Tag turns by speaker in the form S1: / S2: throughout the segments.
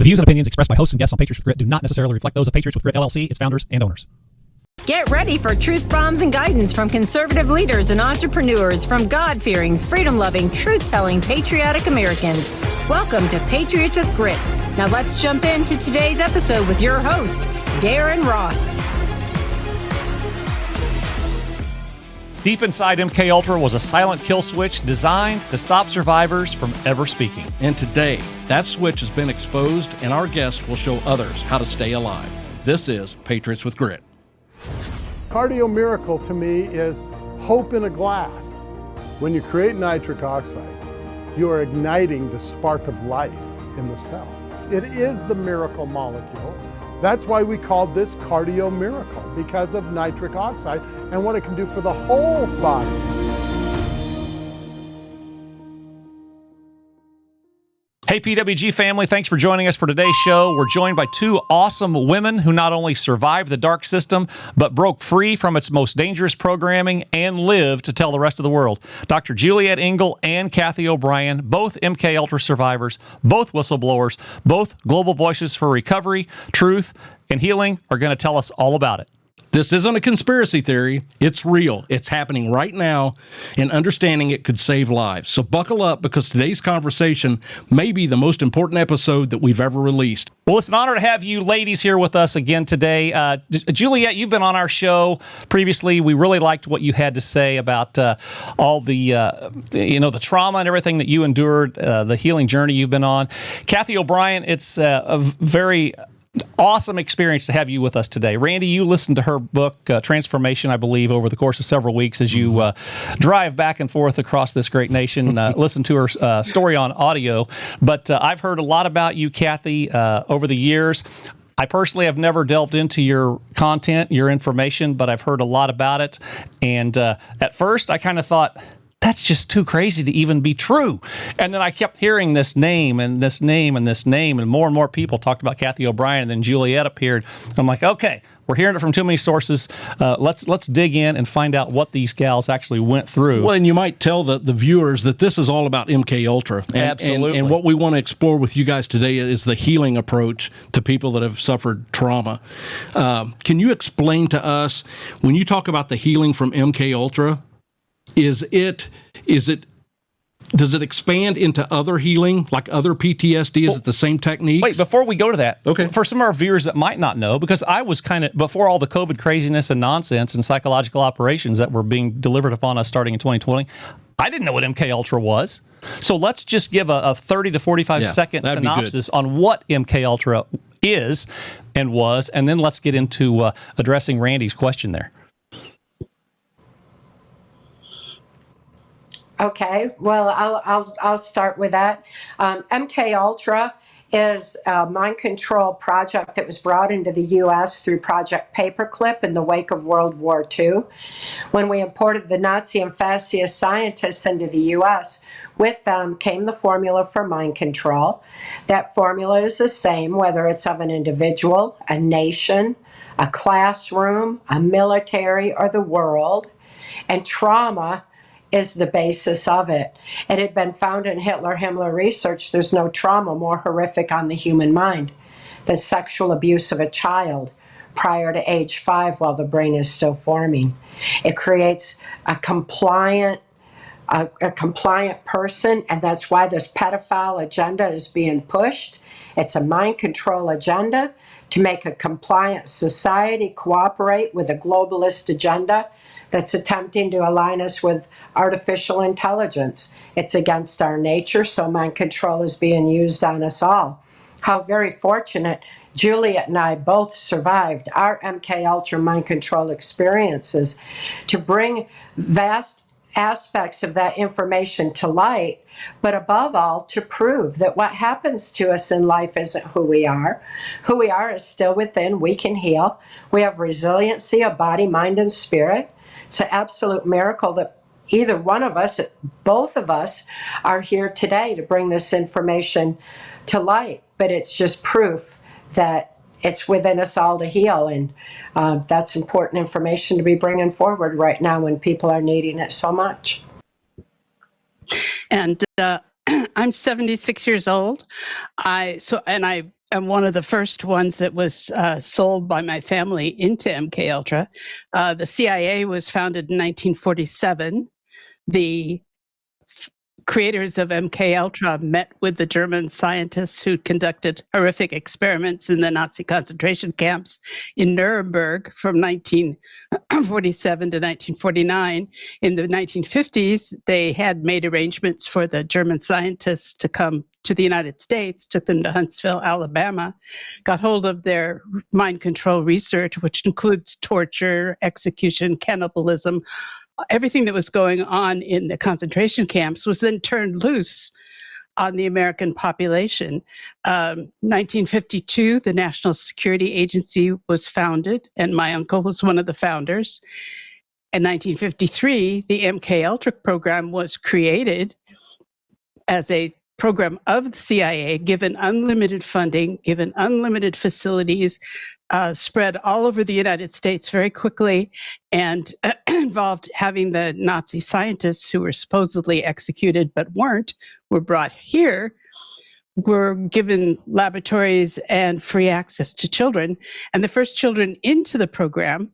S1: The views and opinions expressed by hosts and guests on Patriots with Grit do not necessarily reflect those of Patriots with Grit LLC, its founders, and owners.
S2: Get ready for truth bombs and guidance from conservative leaders and entrepreneurs from God-fearing, freedom-loving, truth-telling, patriotic Americans. Welcome to Patriots with Grit. Now let's jump into today's episode with your host, Darren Ross.
S1: Deep inside MK Ultra was a silent kill switch designed to stop survivors from ever speaking.
S3: And today, that switch has been exposed, and our guest will show others how to stay alive. This is Patriots with Grit.
S4: Cardio miracle to me is hope in a glass. When you create nitric oxide, you are igniting the spark of life in the cell. It is the miracle molecule. That's why we called this cardio miracle, because of nitric oxide and what it can do for the whole body.
S1: Hey, PWG family, thanks for joining us for today's show. We're joined by two awesome women who not only survived the dark system, but broke free from its most dangerous programming and lived to tell the rest of the world. Dr. Juliette Engel and Cathy O'Brien, both MK Ultra survivors, both whistleblowers, both global voices for recovery, truth, and healing, are going to tell us all about it.
S3: This isn't a conspiracy theory. It's real. It's happening right now, and understanding it could save lives. So buckle up, because today's conversation may be the most important episode that we've ever released.
S1: Well, it's an honor to have you ladies here with us again today. Juliette, you've been on our show previously. We really liked what you had to say about all the, the trauma and everything that you endured, the healing journey you've been on. Cathy O'Brien, it's a very awesome experience to have you with us today. Randy, you listened to her book, Transformation, I believe, over the course of several weeks as you drive back and forth across this great nation. Listen to her story on audio. But I've heard a lot about you, Cathy, over the years. I personally have never delved into your content, your information, but I've heard a lot about it. And at first, I kind of thought, that's just too crazy to even be true. And then I kept hearing this name and this name and this name, and more people talked about Cathy O'Brien, and then Juliette appeared. I'm like, okay, we're hearing it from too many sources. Let's dig in and find out what these gals actually went through.
S3: Well, and you might tell the viewers that this is all about MK Ultra.
S1: Absolutely.
S3: And what we want to explore with you guys today is the healing approach to people that have suffered trauma. Can you explain to us, when you talk about the healing from MK Ultra, does it expand into other healing, like other PTSD? Is it the same technique?
S1: Wait, before we go to that,
S3: okay,
S1: for some of our viewers that might not know, because I was kind of, before all the COVID craziness and nonsense and psychological operations that were being delivered upon us starting in 2020, I didn't know what MK Ultra was. So let's just give a 30 to 45 second synopsis on what MK Ultra is and was, and then let's get into addressing Randy's question there.
S5: Okay, well, I'll start with that. MK Ultra is a mind control project that was brought into the U.S. through Project Paperclip in the wake of World War II. When we imported the Nazi and fascist scientists into the U.S., with them came the formula for mind control. That formula is the same whether it's of an individual, a nation, a classroom, a military, or the world. And trauma is the basis of it. It had been found in Hitler-Himmler research, there's no trauma more horrific on the human mind than sexual abuse of a child prior to age 5 while the brain is still forming. It creates a compliant person, and that's why this pedophile agenda is being pushed. It's a mind control agenda to make a compliant society cooperate with a globalist agenda that's attempting to align us with artificial intelligence. It's against our nature, so mind control is being used on us all. How very fortunate Juliette and I both survived our MK Ultra mind control experiences to bring vast aspects of that information to light, but above all, to prove that what happens to us in life isn't who we are. Who we are is still within. We can heal. We have resiliency of body, mind, and spirit. It's an absolute miracle that either one of us, both of us, are here today to bring this information to light. But it's just proof that it's within us all to heal. And that's important information to be bringing forward right now when people are needing it so much.
S6: And I'm 76 years old. I am one of the first ones that was sold by my family into MK Ultra. The CIA was founded in 1947. The creators of MK Ultra met with the German scientists who conducted horrific experiments in the Nazi concentration camps in Nuremberg from 1947 to 1949. In the 1950s, they had made arrangements for the German scientists to come to the United States, took them to Huntsville, Alabama, got hold of their mind control research, which includes torture, execution, cannibalism. Everything that was going on in the concentration camps was then turned loose on the American population. 1952, the National Security Agency was founded, and my uncle was one of the founders. In 1953, the MK Ultra program was created as a program of the CIA, given unlimited funding, given unlimited facilities, spread all over the United States very quickly, and involved having the Nazi scientists who were supposedly executed but weren't, were brought here, were given laboratories and free access to children. And the first children into the program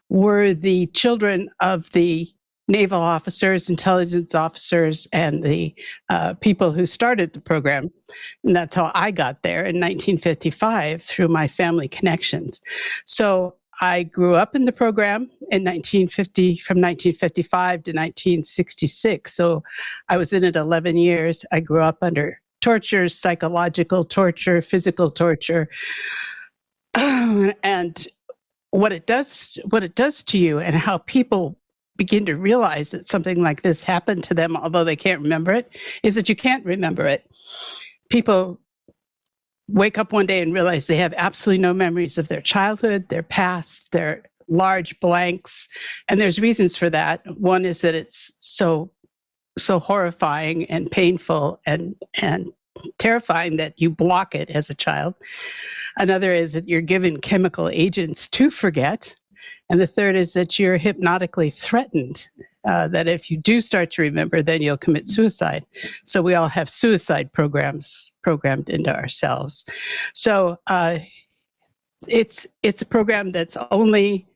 S6: were the children of the naval officers, intelligence officers, and the people who started the program. And that's how I got there in 1955 through my family connections. So I grew up in the program in 1950, from 1955 to 1966. So I was in it 11 years. I grew up under torture, psychological torture, physical torture. And what it does to you, and how people begin to realize that something like this happened to them, although they can't remember it, is that you can't remember it. People wake up one day and realize they have absolutely no memories of their childhood, their past, their large blanks. And there's reasons for that. One is that it's so horrifying and painful and terrifying that you block it as a child. Another is that you're given chemical agents to forget. And the third is that you're hypnotically threatened, that if you do start to remember, then you'll commit suicide. So we all have suicide programs programmed into ourselves. So it's a program that's only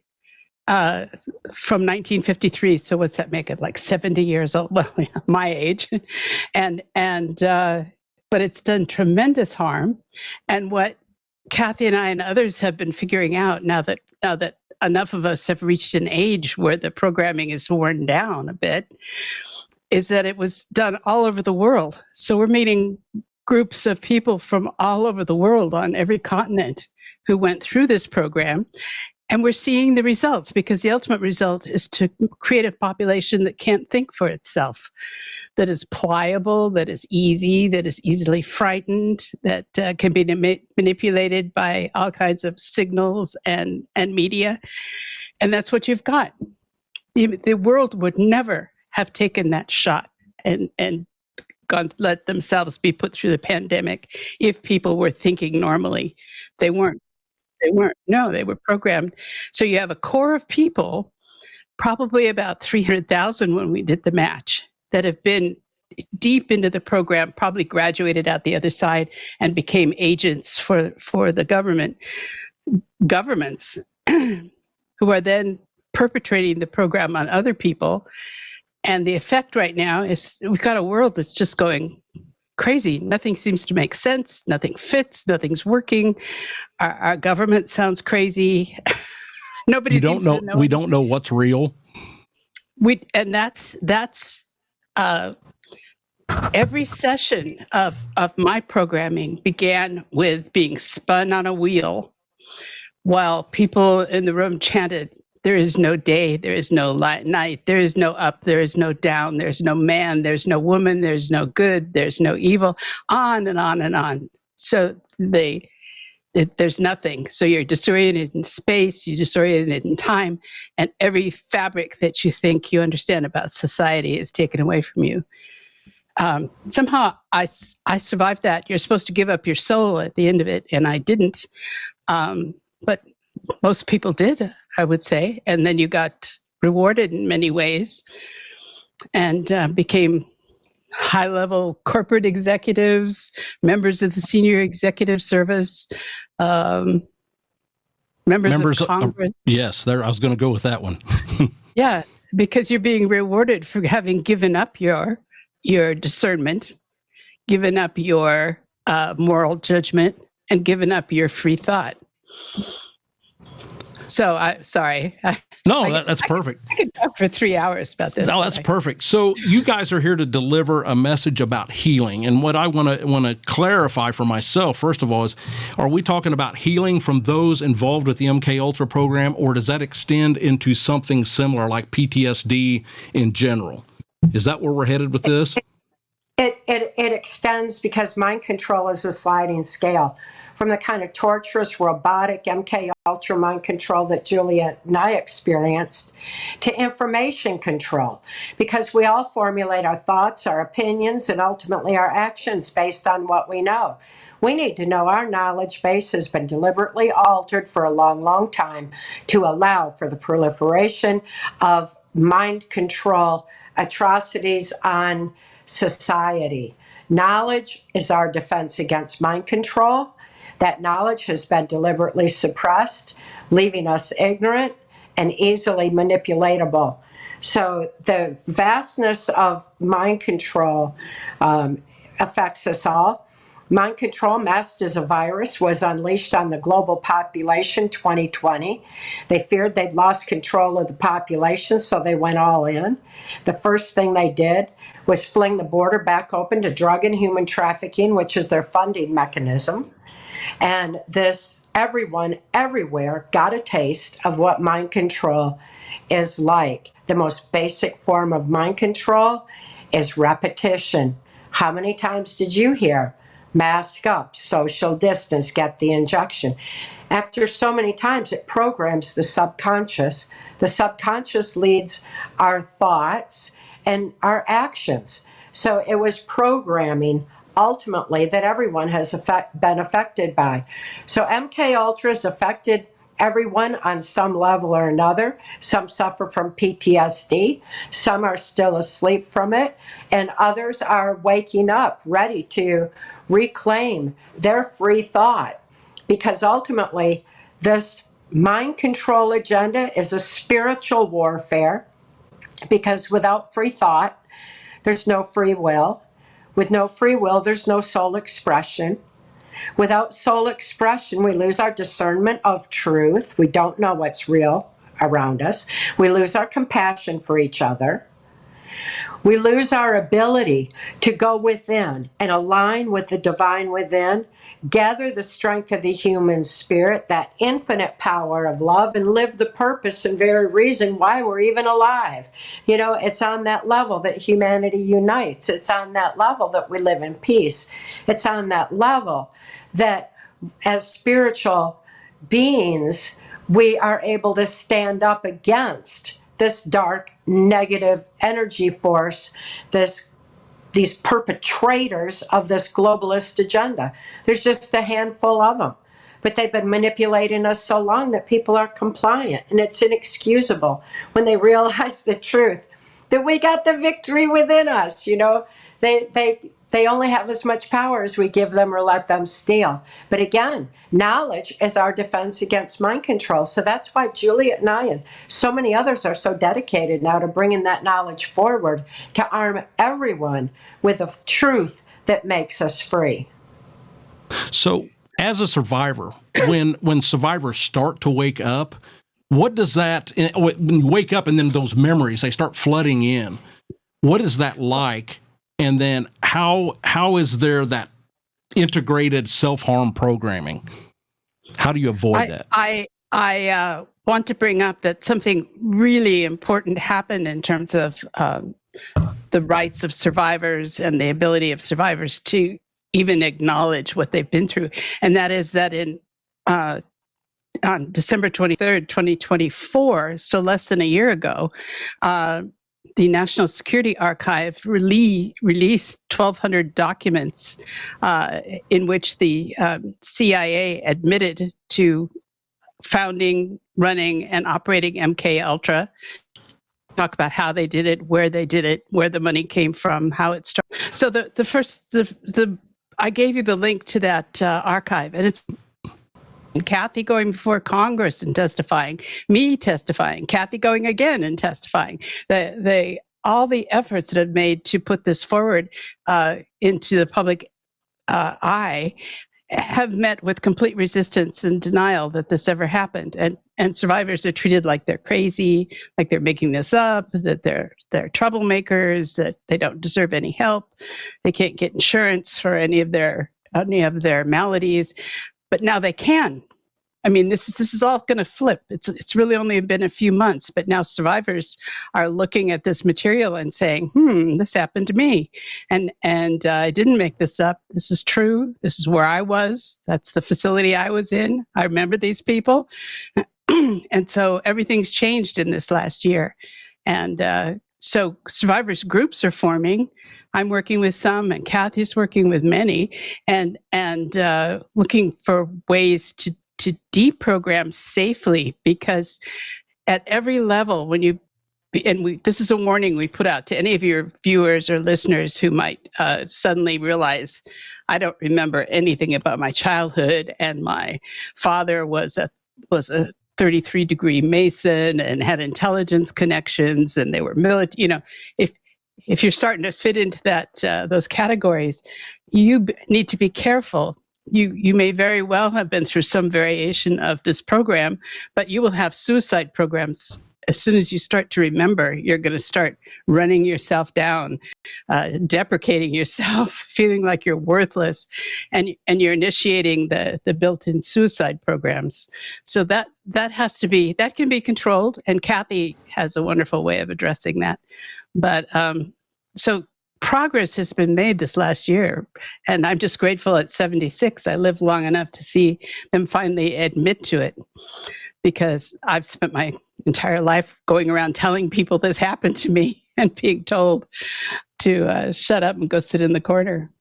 S6: from 1953. So what's that make it, like 70 years old? Well, my age. But it's done tremendous harm. And what Cathy and I and others have been figuring out now that enough of us have reached an age where the programming is worn down a bit, is that it was done all over the world. So we're meeting groups of people from all over the world on every continent who went through this program. And we're seeing the results, because the ultimate result is to create a population that can't think for itself, that is pliable, that is easy, that is easily frightened, that can be manipulated by all kinds of signals and media. And that's what you've got. The world would never have taken that shot and let themselves be put through the pandemic if people were thinking normally. They weren't. No, they were programmed. So you have a core of people, probably about 300,000 when we did the match, that have been deep into the program, probably graduated out the other side and became agents for the governments who are then perpetrating the program on other people. And the effect right now is we've got a world that's just going crazy. Nothing seems to make sense. Nothing fits. Nothing's working. Our government sounds crazy. Nobody seems to know.
S3: We don't know what's real.
S6: That's every session of my programming began with being spun on a wheel while people in the room chanted, "There is no day, there is no night, there is no up, there is no down, there's no man, there's no woman, there's no good, there's no evil," on and on and on. So there's nothing. So you're disoriented in space, you're disoriented in time, and every fabric that you think you understand about society is taken away from you. Somehow I survived that. You're supposed to give up your soul at the end of it, and I didn't. But most people did, I would say. And then you got rewarded in many ways and became high-level corporate executives, members of the senior executive service, members of Congress.
S3: Yes, I was going to go with that one.
S6: Yeah, because you're being rewarded for having given up your discernment, given up your moral judgment, and given up your free thought. So sorry.
S3: That's perfect.
S6: I could talk for 3 hours about this.
S3: No, that's perfect. So you guys are here to deliver a message about healing. And what I want to clarify for myself, first of all, is are we talking about healing from those involved with the MK Ultra program, or does that extend into something similar like PTSD in general? Is that where we're headed with this?
S5: It extends because mind control is a sliding scale. From the kind of torturous, robotic MK Ultra mind control that Juliette and I experienced, to information control, because we all formulate our thoughts, our opinions, and ultimately our actions based on what we know. We need to know our knowledge base has been deliberately altered for a long, long time to allow for the proliferation of mind control atrocities on society. Knowledge is our defense against mind control. That knowledge has been deliberately suppressed, leaving us ignorant and easily manipulatable. So the vastness of mind control affects us all. Mind control, masked as a virus, was unleashed on the global population 2020. They feared they'd lost control of the population, so they went all in. The first thing they did was fling the border back open to drug and human trafficking, which is their funding mechanism. And everyone, everywhere, got a taste of what mind control is like. The most basic form of mind control is repetition. How many times did you hear? Mask up, social distance, get the injection. After so many times, it programs the subconscious. The subconscious leads our thoughts and our actions. So it was programming ultimately that everyone has been affected by. So MK Ultra has affected everyone on some level or another. Some suffer from PTSD, some are still asleep from it, and others are waking up ready to reclaim their free thought. Because ultimately, this mind control agenda is a spiritual warfare, because without free thought, there's no free will. With no free will, there's no soul expression. Without soul expression, we lose our discernment of truth. We don't know what's real around us. We lose our compassion for each other. We lose our ability to go within and align with the divine within, gather the strength of the human spirit, that infinite power of love, and live the purpose and very reason why we're even alive. You know, it's on that level that humanity unites. It's on that level that we live in peace. It's on that level that as spiritual beings, we are able to stand up against this dark, negative energy force, these perpetrators of this globalist agenda. There's just a handful of them. But they've been manipulating us so long that people are compliant, and it's inexcusable when they realize the truth, that we got the victory within us. You know, they only have as much power as we give them or let them steal. But again, knowledge is our defense against mind control. So that's why Juliette and I and so many others are so dedicated now to bringing that knowledge forward, to arm everyone with the truth that makes us free.
S3: So as a survivor, when survivors start to wake up, what does that, when you wake up and then those memories, they start flooding in, what is that like? And then how is there that integrated self-harm programming? How do you avoid that?
S6: I want to bring up that something really important happened in terms of the rights of survivors and the ability of survivors to even acknowledge what they've been through. And that is that on December 23rd, 2024, so less than a year ago, the National Security Archive released 1,200 documents in which the CIA admitted to founding, running, and operating MK Ultra. talk about how they did it, where the money came from, how it started. So I gave you the link to that archive, and it's Cathy going before Congress and testifying, me testifying, Cathy going again and testifying. All the efforts that have made to put this forward into the public eye have met with complete resistance and denial that this ever happened. And survivors are treated like they're crazy, like they're making this up, that they're troublemakers, that they don't deserve any help, they can't get insurance for any of their maladies. But now they can. I mean, this is all going to flip. It's really only been a few months, but now survivors are looking at this material and saying, this happened to me. And I didn't make this up. This is true. This is where I was. That's the facility I was in. I remember these people. And so everything's changed in this last year. And so survivors groups are forming. I'm working with some, and Cathy's working with many, and looking for ways to deprogram safely, because at every level, this is a warning we put out to any of your viewers or listeners who might suddenly realize, I don't remember anything about my childhood, and my father was a 33-degree Mason and had intelligence connections, and they were military. If you're starting to fit into those categories, you need to be careful. You may very well have been through some variation of this program, but you will have suicide programs. As soon as you start to remember, you're going to start running yourself down, deprecating yourself, feeling like you're worthless, and you're initiating the built-in suicide programs. So that can be controlled, and Cathy has a wonderful way of addressing that. But so progress has been made this last year, and I'm just grateful at 76 I lived long enough to see them finally admit to it, because I've spent my entire life going around telling people this happened to me and being told to shut up and go sit in the corner.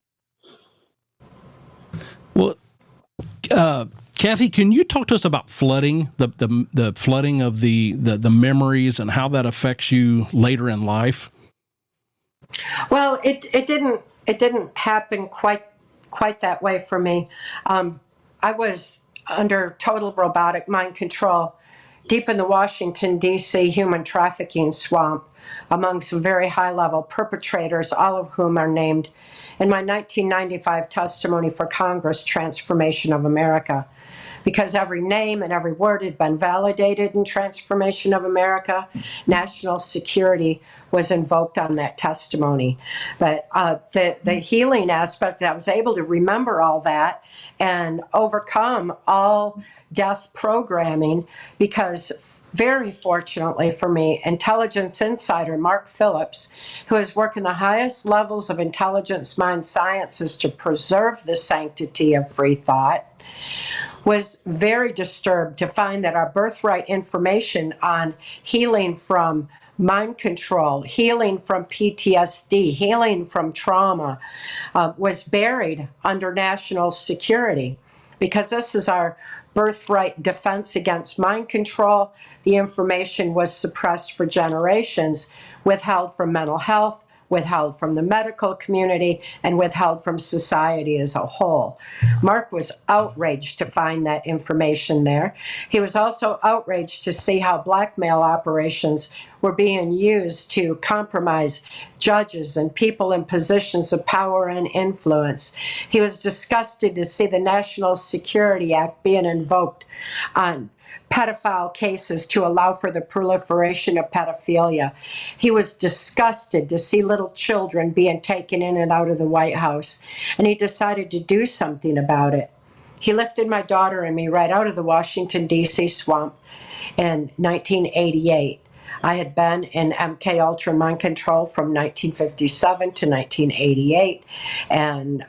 S3: Well, Cathy, can you talk to us about flooding, the flooding of the memories, and how that affects you later in life?
S5: Well, it didn't happen quite that way for me. I was under total robotic mind control deep in the Washington, D.C. human trafficking swamp among some very high-level perpetrators, all of whom are named in my 1995 testimony for Congress, Transformation of America. Because every name and every word had been validated in Transformation of America, national security was invoked on that testimony. But the healing aspect, I was able to remember all that and overcome all death programming, because very fortunately for me, intelligence insider Mark Phillips, who has worked in the highest levels of intelligence mind sciences to preserve the sanctity of free thought, was very disturbed to find that our birthright information on healing from mind control, healing from PTSD, healing from trauma, was buried under national security. Because this is our birthright defense against mind control, the information was suppressed for generations, withheld from mental health, withheld from the medical community, and withheld from society as a whole. Mark was outraged to find that information there. He was also outraged to see how blackmail operations were being used to compromise judges and people in positions of power and influence. He was disgusted to see the National Security Act being invoked on pedophile cases to allow for the proliferation of pedophilia. He was disgusted to see little children being taken in and out of the White House, and he decided to do something about it. He lifted my daughter and me right out of the Washington, D.C. swamp in 1988. I had been in MK Ultra mind control from 1957 to 1988, and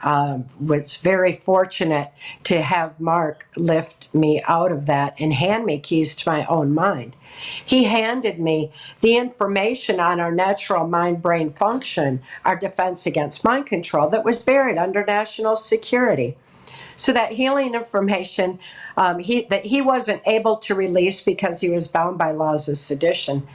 S5: was very fortunate to have Mark lift me out of that and hand me keys to my own mind. He handed me the information on our natural mind-brain function, our defense against mind control, that was buried under national security. So that healing information that he wasn't able to release because he was bound by laws of sedition,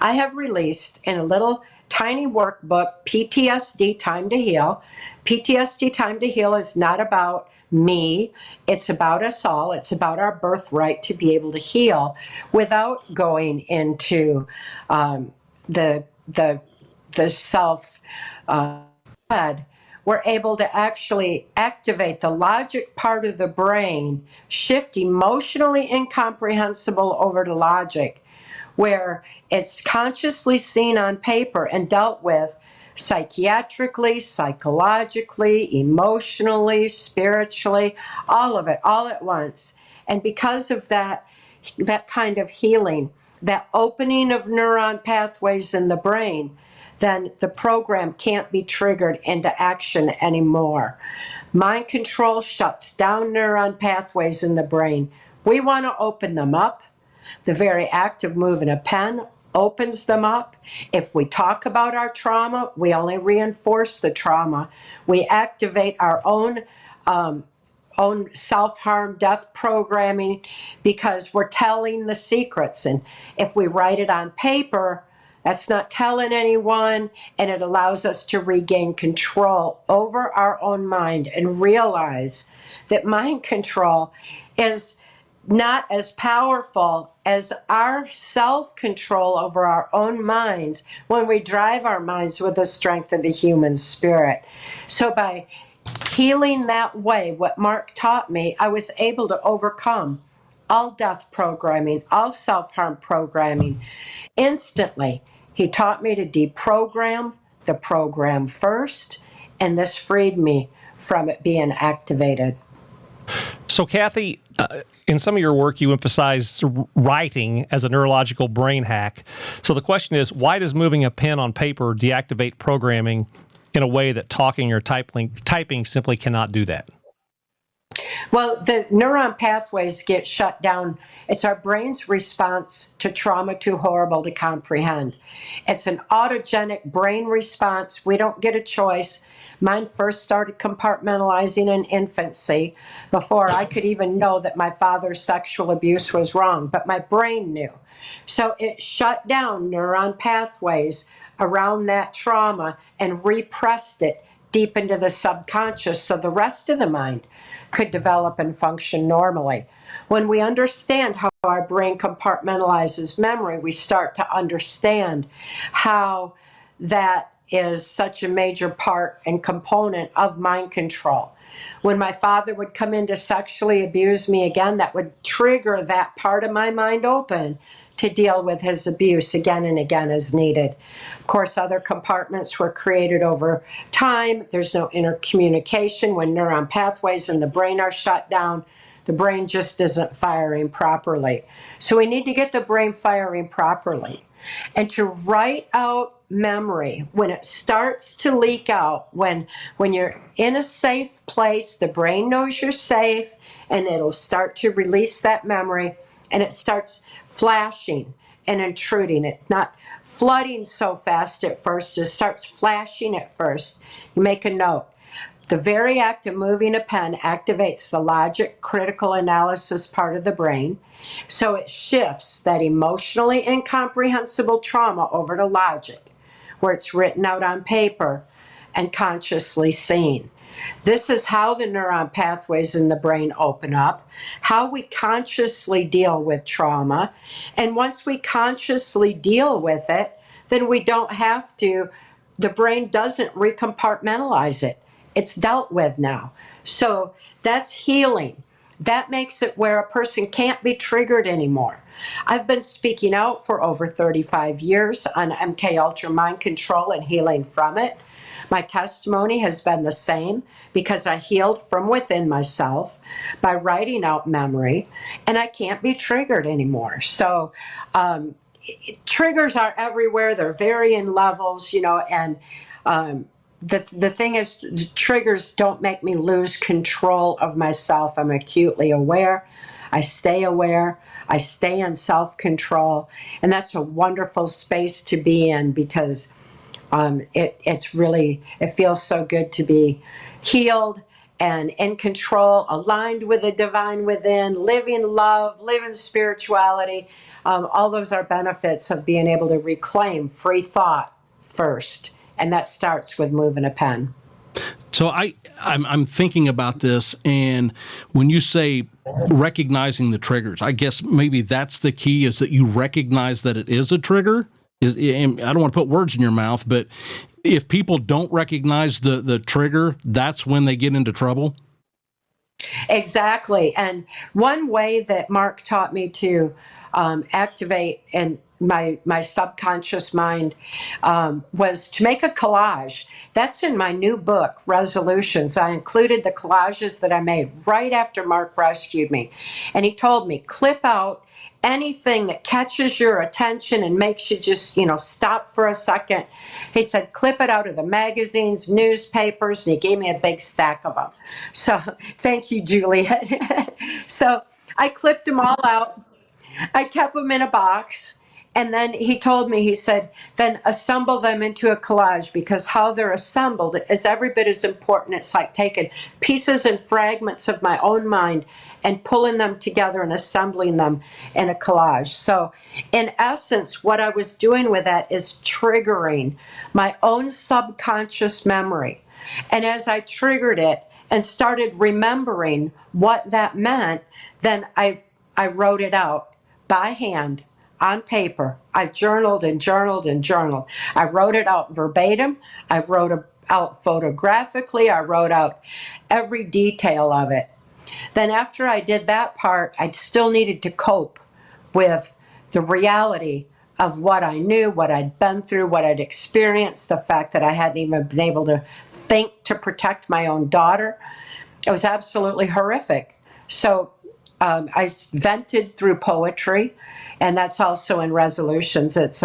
S5: I have released in a little tiny workbook, PTSD Time to Heal. PTSD Time to Heal is not about me. It's about us all. It's about our birthright to be able to heal without going into the self head. We're able to actually activate the logic part of the brain, shift emotionally incomprehensible over to logic, where it's consciously seen on paper and dealt with psychiatrically, psychologically, emotionally, spiritually, all of it, all at once. And because of that kind of healing, that opening of neuron pathways in the brain, then the program can't be triggered into action anymore. Mind control shuts down neuron pathways in the brain. We want to open them up. The very act of moving a pen opens them up. If we talk about our trauma, we only reinforce the trauma. We activate our own self-harm, death programming, because we're telling the secrets. And if we write it on paper, that's not telling anyone, and it allows us to regain control over our own mind and realize that mind control is not as powerful as our self-control over our own minds when we drive our minds with the strength of the human spirit. So by healing that way, what Mark taught me, I was able to overcome all death programming, all self-harm programming instantly. He taught me to deprogram the program first, and this freed me from it being activated.
S1: So, Cathy, in some of your work, you emphasize writing as a neurological brain hack. So the question is, why does moving a pen on paper deactivate programming in a way that talking or typing simply cannot do that?
S5: Well, the neuron pathways get shut down. It's our brain's response to trauma too horrible to comprehend. It's an autogenic brain response. We don't get a choice. Mine first started compartmentalizing in infancy before I could even know that my father's sexual abuse was wrong, but my brain knew. So it shut down neuron pathways around that trauma and repressed it deep into the subconscious so the rest of the mind could develop and function normally. When we understand how our brain compartmentalizes memory, we start to understand how that is such a major part and component of mind control. When my father would come in to sexually abuse me again, that would trigger that part of my mind open to deal with his abuse again and again as needed. Of course, other compartments were created over time. There's no intercommunication when neuron pathways in the brain are shut down. The brain just isn't firing properly. So we need to get the brain firing properly. And to write out memory when it starts to leak out, when you're in a safe place, the brain knows you're safe, and it'll start to release that memory, and it starts flashing and intruding. It's not flooding so fast at first, it starts flashing at first. You make a note. The very act of moving a pen activates the logic, critical analysis part of the brain. So it shifts that emotionally incomprehensible trauma over to logic, where it's written out on paper and consciously seen. This is how the neuron pathways in the brain open up, how we consciously deal with trauma. And once we consciously deal with it, then we don't have to, the brain doesn't recompartmentalize it. It's dealt with now. So that's healing. That makes it where a person can't be triggered anymore. I've been speaking out for over 35 years on MK Ultra mind control and healing from it. My testimony has been the same because I healed from within myself by writing out memory, and I can't be triggered anymore. So triggers are everywhere. They're varying levels, and the thing is, triggers don't make me lose control of myself. I'm acutely aware. I stay aware. I stay in self-control. And that's a wonderful space to be in because it feels so good to be healed and in control, aligned with the divine within, living love, living spirituality. All those are benefits of being able to reclaim free thought first. And that starts with moving a pen.
S3: So I'm thinking about this, and when you say recognizing the triggers, I guess maybe that's the key, is that you recognize that it is a trigger. And I don't want to put words in your mouth, but if people don't recognize the trigger, that's when they get into trouble.
S5: Exactly. And one way that Mark taught me to activate and my subconscious mind was to make a collage. That's in my new book, Resolutions. I included the collages that I made right after Mark rescued me. And he told me, clip out anything that catches your attention and makes you just, stop for a second. He said, clip it out of the magazines, newspapers, and he gave me a big stack of them. So thank you, Juliette. So I clipped them all out. I kept them in a box. And then he told me, he said, then assemble them into a collage, because how they're assembled is every bit as important. It's like taking pieces and fragments of my own mind and pulling them together and assembling them in a collage. So in essence, what I was doing with that is triggering my own subconscious memory. And as I triggered it and started remembering what that meant, then I wrote it out by hand on paper. I journaled and journaled and journaled. I wrote it out verbatim. I wrote it out photographically. I wrote out every detail of it. Then after I did that part, I still needed to cope with the reality of what I knew, what I'd been through, what I'd experienced, the fact that I hadn't even been able to think to protect my own daughter. It was absolutely horrific. So I vented through poetry, and that's also in Resolutions. It's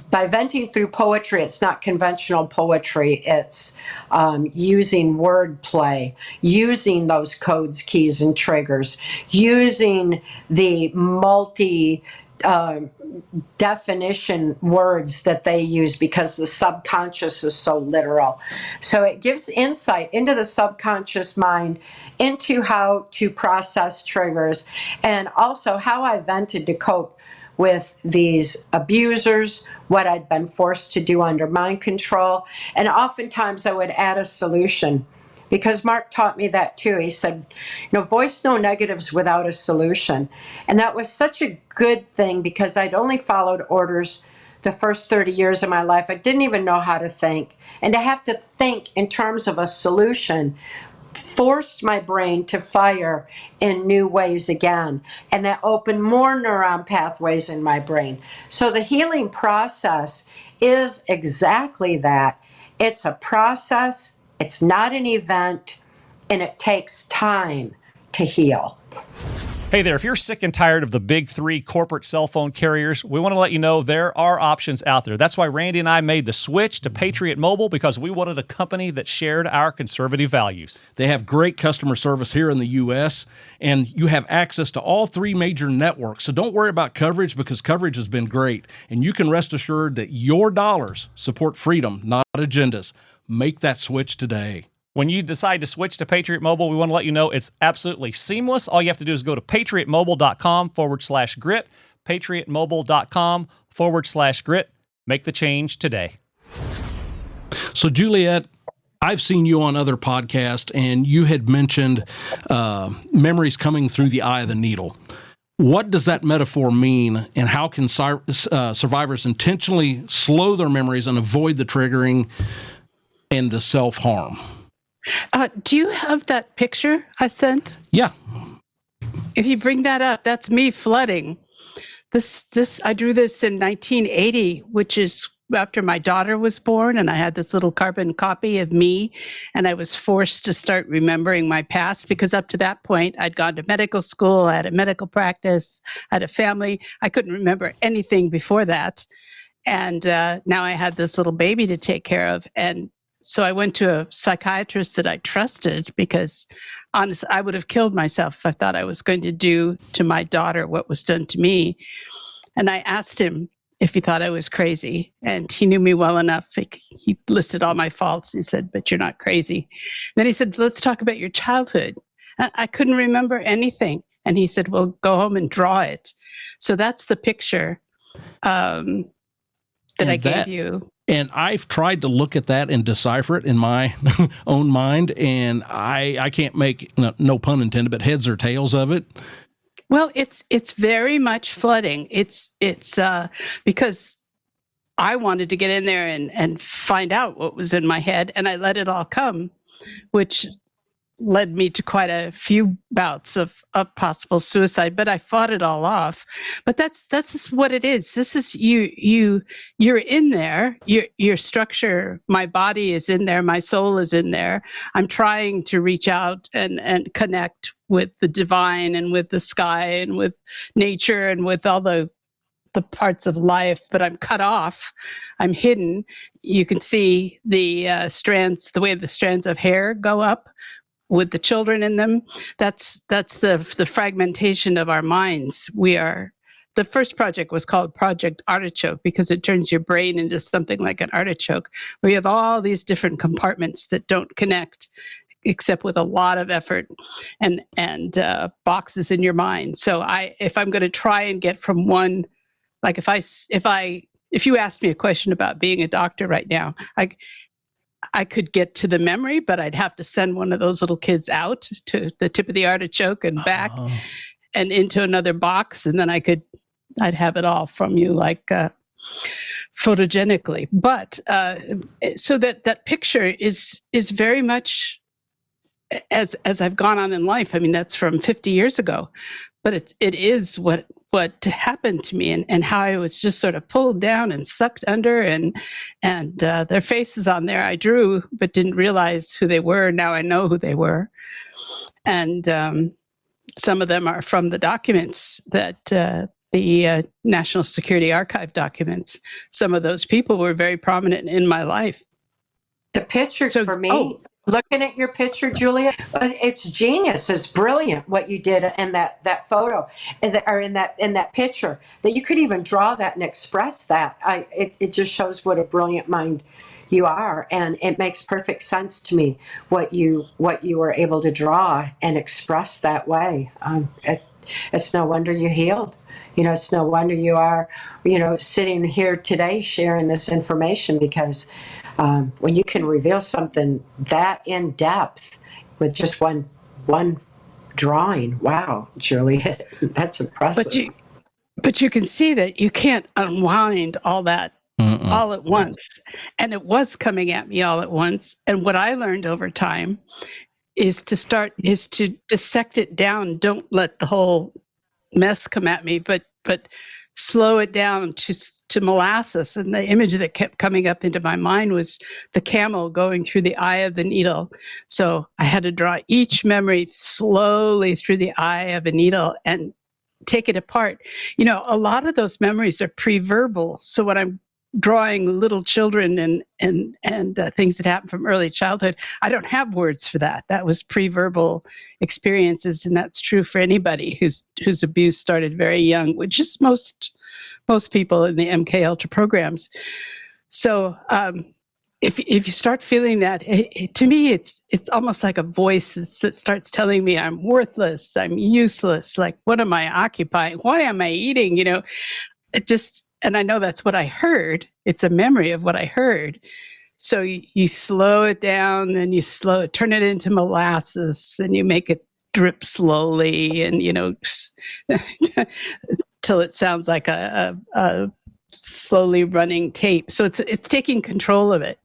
S5: by venting through poetry. It's not conventional poetry. It's using wordplay, using those codes, keys, and triggers, using the multi definition words that they use, because the subconscious is so literal. So it gives insight into the subconscious mind, into how to process triggers, and also how I vented to cope with these abusers, what I'd been forced to do under mind control. And oftentimes I would add a solution, because Mark taught me that too. He said, voice no negatives without a solution. And that was such a good thing, because I'd only followed orders the first 30 years of my life. I didn't even know how to think. And to have to think in terms of a solution forced my brain to fire in new ways again. And that opened more neuron pathways in my brain. So the healing process is exactly that. It's a process. It's not an event, and it takes time to heal.
S1: Hey there, if you're sick and tired of the big three corporate cell phone carriers, we want to let you know there are options out there. That's why Randy and I made the switch to Patriot Mobile, because we wanted a company that shared our conservative values.
S3: They have great customer service here in the U.S., and you have access to all three major networks. So don't worry about coverage, because coverage has been great. And you can rest assured that your dollars support freedom, not agendas. Make that switch today.
S1: When you decide to switch to Patriot Mobile, we want to let you know it's absolutely seamless. All you have to do is go to patriotmobile.com/grit, patriotmobile.com/grit. Make the change today.
S3: So, Juliette, I've seen you on other podcasts, and you had mentioned memories coming through the eye of the needle. What does that metaphor mean, and how can survivors intentionally slow their memories and avoid the triggering and the self-harm?
S6: Do you have that picture I sent?
S3: Yeah.
S6: If you bring that up, that's me flooding. I drew this in 1980, which is after my daughter was born, and I had this little carbon copy of me, and I was forced to start remembering my past, because up to that point, I'd gone to medical school, I had a medical practice, I had a family. I couldn't remember anything before that. And now I had this little baby to take care of. And so I went to a psychiatrist that I trusted, because honestly, I would have killed myself if I thought I was going to do to my daughter what was done to me. And I asked him, if he thought I was crazy. And he knew me well enough. He listed all my faults. He said, but you're not crazy. Then he said, let's talk about your childhood. I couldn't remember anything. And he said, well, go home and draw it. So that's the picture that I gave you.
S3: And I've tried to look at that and decipher it in my own mind, and I can't make, no pun intended, but heads or tails of it.
S6: Well, it's very much flooding. It's because I wanted to get in there and find out what was in my head, and I let it all come, which led me to quite a few bouts of possible suicide, but I fought it all off. But that's just what it is. This is you're in there. Your structure, my body is in there, my soul is in there. I'm trying to reach out and connect with the divine and with the sky and with nature and with all the parts of life, but I'm cut off. I'm hidden. You can see the strands, the way the strands of hair go up with the children in them. That's the fragmentation of our minds. The first project was called Project Artichoke because it turns your brain into something like an artichoke, where you have all these different compartments that don't connect except with a lot of effort and boxes in your mind. So if I'm going to try and get from one, like if you asked me a question about being a doctor right now, I could get to the memory, but I'd have to send one of those little kids out to the tip of the artichoke and back and into another box. And then I'd have it all from you, like photogenically. But so that picture is very much as I've gone on in life. I mean, that's from 50 years ago, but it is what happened to me and how I was just sort of pulled down and sucked under and their faces on there I drew, but didn't realize who they were. Now I know who they were. And some of them are from the documents that the National Security Archive documents. Some of those people were very prominent in my life.
S5: The picture for me, looking at your picture, Juliette, it's genius. It's brilliant what you did in that photo, or in that picture. That you could even draw that and express that. It just shows what a brilliant mind you are, and it makes perfect sense to me what you were able to draw and express that way. It's no wonder you healed. It's no wonder you are, sitting here today sharing this information, because when you can reveal something that in depth with just one drawing, wow, Juliette, that's impressive.
S6: But you can see that you can't unwind all that all at once, and it was coming at me all at once. And what I learned over time is to dissect it down. Don't let the whole mess come at me, but slow it down to molasses. And the image that kept coming up into my mind was the camel going through the eye of the needle. So I had to draw each memory slowly through the eye of a needle and take it apart. A lot of those memories are pre-verbal. So when I'm drawing little children and things that happen from early childhood, I don't have words for that. That was pre-verbal experiences, and that's true for anybody whose abuse started very young, which is most people in the MK Ultra programs. So if you start feeling that, to me, it's almost like a voice that starts telling me I'm worthless, I'm useless. Like, what am I occupying? Why am I eating? And I know that's what I heard. It's a memory of what I heard. So you slow it down and turn it into molasses, and you make it drip slowly, and till it sounds like a slowly running tape. So it's taking control of it.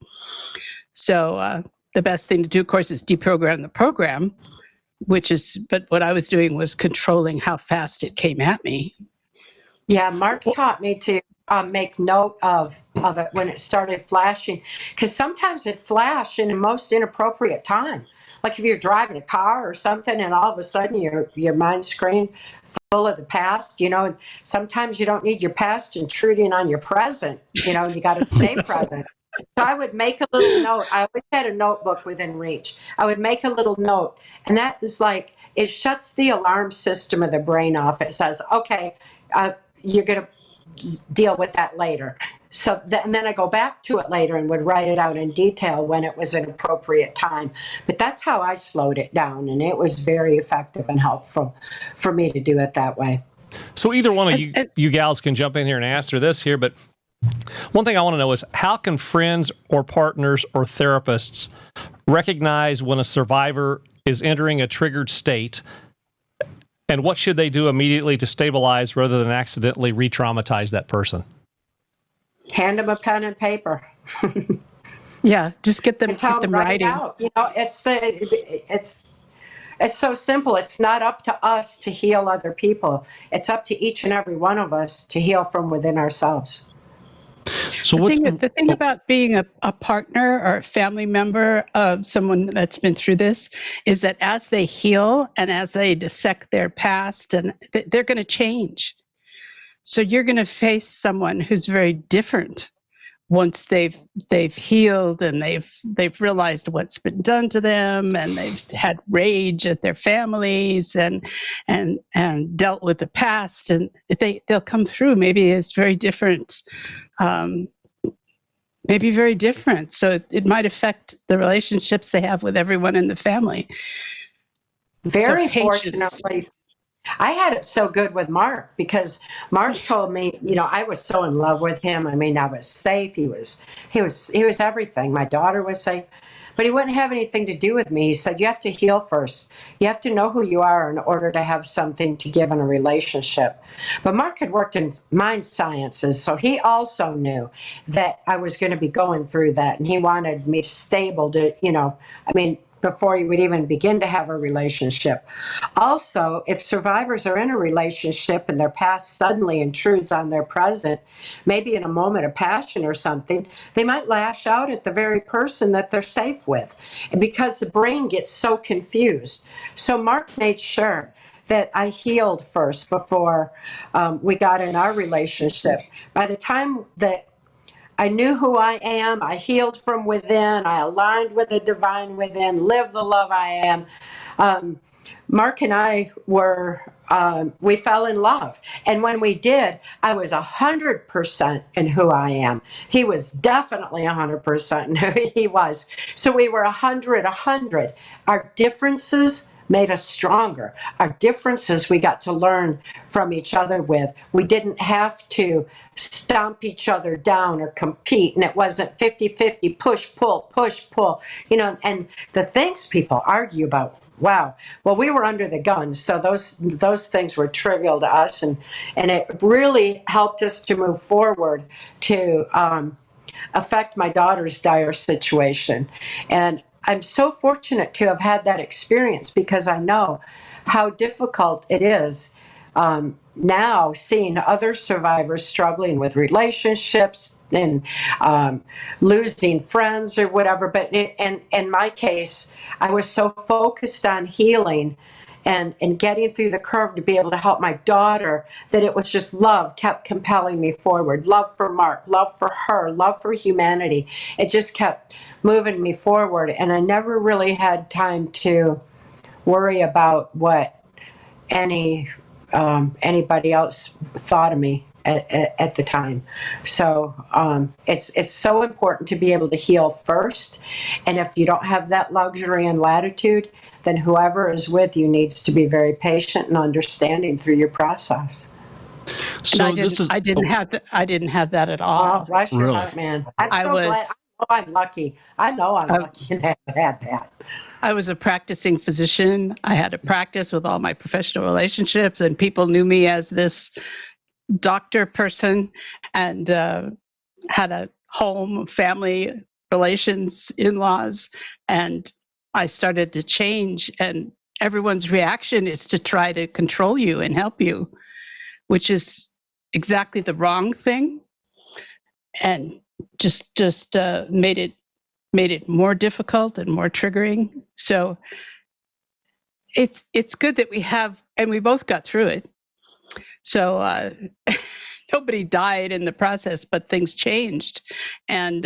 S6: So the best thing to do, of course, is deprogram the program, but what I was doing was controlling how fast it came at me.
S5: Yeah, Mark taught me to make note of it when it started flashing, because sometimes it flashed in the most inappropriate time. Like if you're driving a car or something, and all of a sudden your mind screen full of the past. And sometimes you don't need your past intruding on your present. You got to stay present. So I would make a little note. I always had a notebook within reach. I would make a little note, and that is like, it shuts the alarm system of the brain off. It says, okay, you're going to deal with that later. So and then I go back to it later and would write it out in detail when it was an appropriate time. But that's how I slowed it down, and it was very effective and helpful for me to do it that way.
S7: So either one of you gals can jump in here and answer this here, but one thing I want to know is, how can friends or partners or therapists recognize when a survivor is entering a triggered state, and what should they do immediately to stabilize rather than accidentally re-traumatize that person?
S5: Hand them a pen and paper.
S6: Yeah, just get them,
S5: And tell
S6: get them
S5: write
S6: writing.
S5: it out. It's so simple. It's not up to us to heal other people. It's up to each and every one of us to heal from within ourselves.
S3: So
S6: The thing about being a partner or a family member of someone that's been through this is that as they heal and as they dissect their past, and they're going to change. So you're going to face someone who's very different once they've healed and they've realized what's been done to them, and they've had rage at their families and dealt with the past, and they'll come through maybe as very different, maybe very different. So it might affect the relationships they have with everyone in the family.
S5: Very
S6: So patience.
S5: fortunately, I had it so good with Mark, because Mark told me, I was so in love with him. I mean, I was safe. He was everything. My daughter was safe, but he wouldn't have anything to do with me. He said, you have to heal first. You have to know who you are in order to have something to give in a relationship. But Mark had worked in mind sciences, so he also knew that I was going to be going through that, and he wanted me stable to, before you would even begin to have a relationship. Also, if survivors are in a relationship and their past suddenly intrudes on their present, maybe in a moment of passion or something, they might lash out at the very person that they're safe with, and because the brain gets so confused. So Mark made sure that I healed first before we got in our relationship. By the time that I knew who I am, I healed from within, I aligned with the divine within, lived the love I am. Mark and I we fell in love. And when we did, I was 100% in who I am. He was definitely 100% in who he was. So we were 100. Our differences made us stronger. Our differences we got to learn from each other with. We didn't have to stomp each other down or compete, and it wasn't 50-50, push, pull, and the things people argue about. Wow. Well, we were under the gun, so those things were trivial to us, and it really helped us to move forward to affect my daughter's dire situation. And I'm so fortunate to have had that experience, because I know how difficult it is now seeing other survivors struggling with relationships and losing friends or whatever. But in my case, I was so focused on healing and getting through the curve to be able to help my daughter, that it was just love kept compelling me forward. Love for Mark, love for her, love for humanity. It just kept moving me forward, and I never really had time to worry about what anybody else thought of me at the time. So it's so important to be able to heal first, and if you don't have that luxury and latitude, then whoever is with you needs to be very patient and understanding through your process.
S3: So
S6: I didn't have that at all.
S5: Oh, bless your
S3: Really?
S5: heart, man. I'm
S6: I
S5: so glad.
S6: was-
S5: I'm lucky. I know I'm lucky to have had that.
S6: I was a practicing physician. I had a practice with all my professional relationships, and people knew me as this doctor person, and had a home, family, relations, in-laws, and I started to change, and everyone's reaction is to try to control you and help you, which is exactly the wrong thing, and just made it more difficult and more triggering. So it's good that we have, and we both got through it. So nobody died in the process, but things changed, and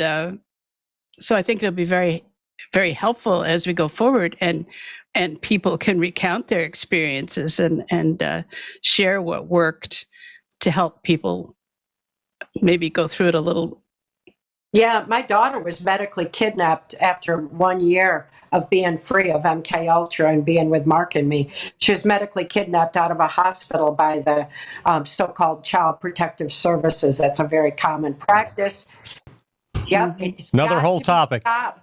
S6: so I think it'll be very, very helpful as we go forward, and people can recount their experiences and share what worked to help people maybe go through it a little.
S5: Yeah, my daughter was medically kidnapped after 1 year of being free of MK Ultra and being with Mark and me. She was medically kidnapped out of a hospital by the so-called Child Protective Services. That's a very common practice. Yep, it's
S7: Another
S5: got
S7: whole
S5: to be
S7: topic.
S5: stopped.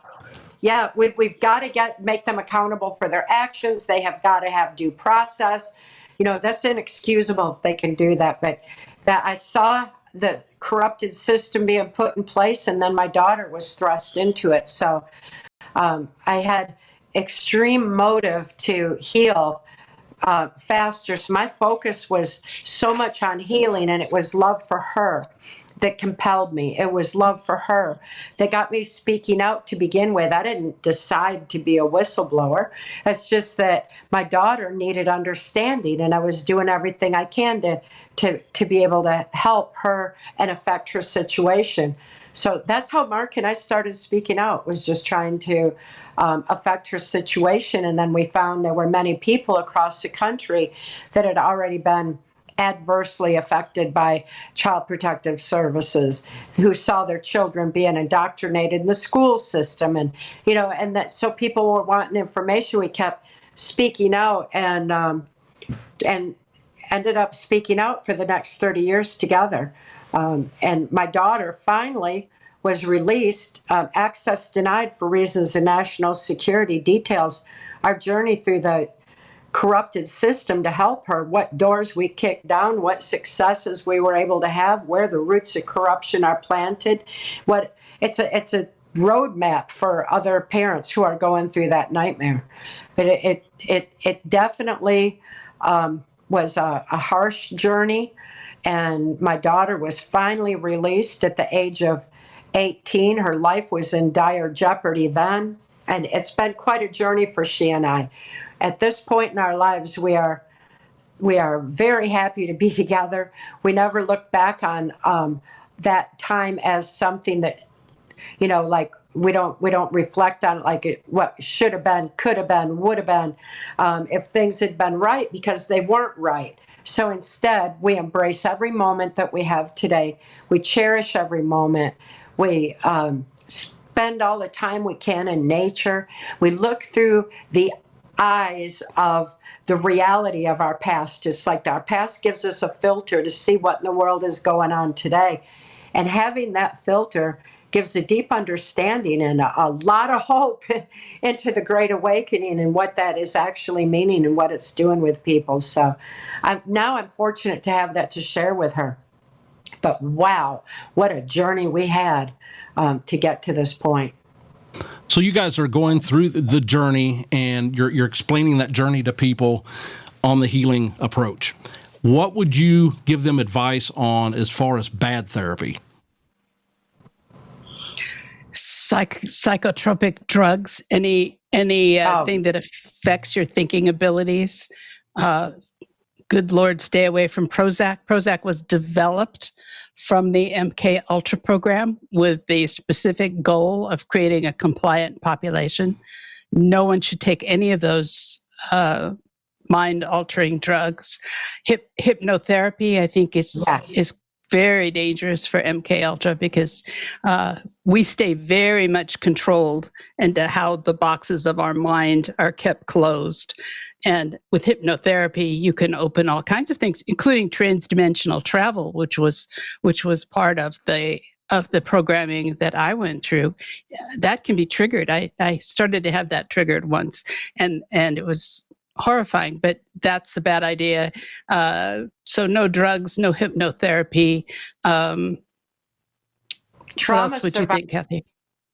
S5: Yeah, we've got to make them accountable for their actions. They have got to have due process. You know, that's inexcusable if they can do that. But that I saw the corrupted system being put in place, and then my daughter was thrust into it. So I had extreme motive to heal faster. So my focus was so much on healing, and it was love for her that compelled me. It was love for her that got me speaking out to begin with. I didn't decide to be a whistleblower. It's just that my daughter needed understanding, and I was doing everything I can to be able to help her and affect her situation. So that's how Mark and I started speaking out, was just trying to affect her situation. And then we found there were many people across the country that had already been adversely affected by Child Protective Services, who saw their children being indoctrinated in the school system. And, you know, and that, so people were wanting information. We kept speaking out and ended up speaking out for the next 30 years together. And my daughter finally was released, access denied for reasons of national security, details our journey through the corrupted system to help her, what doors we kicked down, what successes we were able to have, where the roots of corruption are planted. What it's a roadmap for other parents who are going through that nightmare. But it definitely was a harsh journey, and my daughter was finally released at the age of 18. Her life was in dire jeopardy then, and it's been quite a journey for she and I. At this point in our lives, we are very happy to be together. We never look back on that time as something that, you know, like we don't reflect on it like what should have been, could have been, would have been, if things had been right, because they weren't right. So instead, we embrace every moment that we have today. We cherish every moment. We spend all the time we can in nature. We look through the eyes of the reality of our past. It's like our past gives us a filter to see what in the world is going on today. And having that filter gives a deep understanding and a lot of hope into the Great Awakening and what that is actually meaning and what it's doing with people. So I'm fortunate to have that to share with her. But wow, what a journey we had to get to this point.
S3: So you guys are going through the journey, and you're explaining that journey to people on the healing approach. What would you give them advice on as far as bad therapy?
S6: Psychotropic drugs, anything that affects your thinking abilities. Good Lord, stay away from Prozac. Prozac was developed from the MK Ultra program with the specific goal of creating a compliant population. No one should take any of those mind-altering drugs. Hypnotherapy, I think, is very dangerous for MK Ultra because we stay very much controlled into how the boxes of our mind are kept closed. And with hypnotherapy, you can open all kinds of things, including transdimensional travel, which was part of the programming that I went through. That can be triggered. I started to have that triggered once, and it was horrifying, but that's a bad idea. So no drugs, no hypnotherapy. What else would you think, Cathy?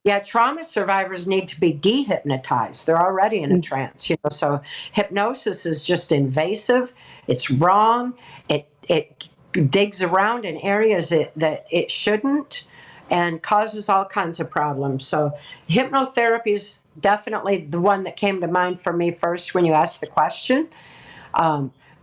S5: Yeah, trauma survivors need to be dehypnotized. They're already in a trance, so hypnosis is just invasive. It's wrong. It digs around in areas that it shouldn't and causes all kinds of problems. So hypnotherapy is definitely the one that came to mind for me first when you asked the question.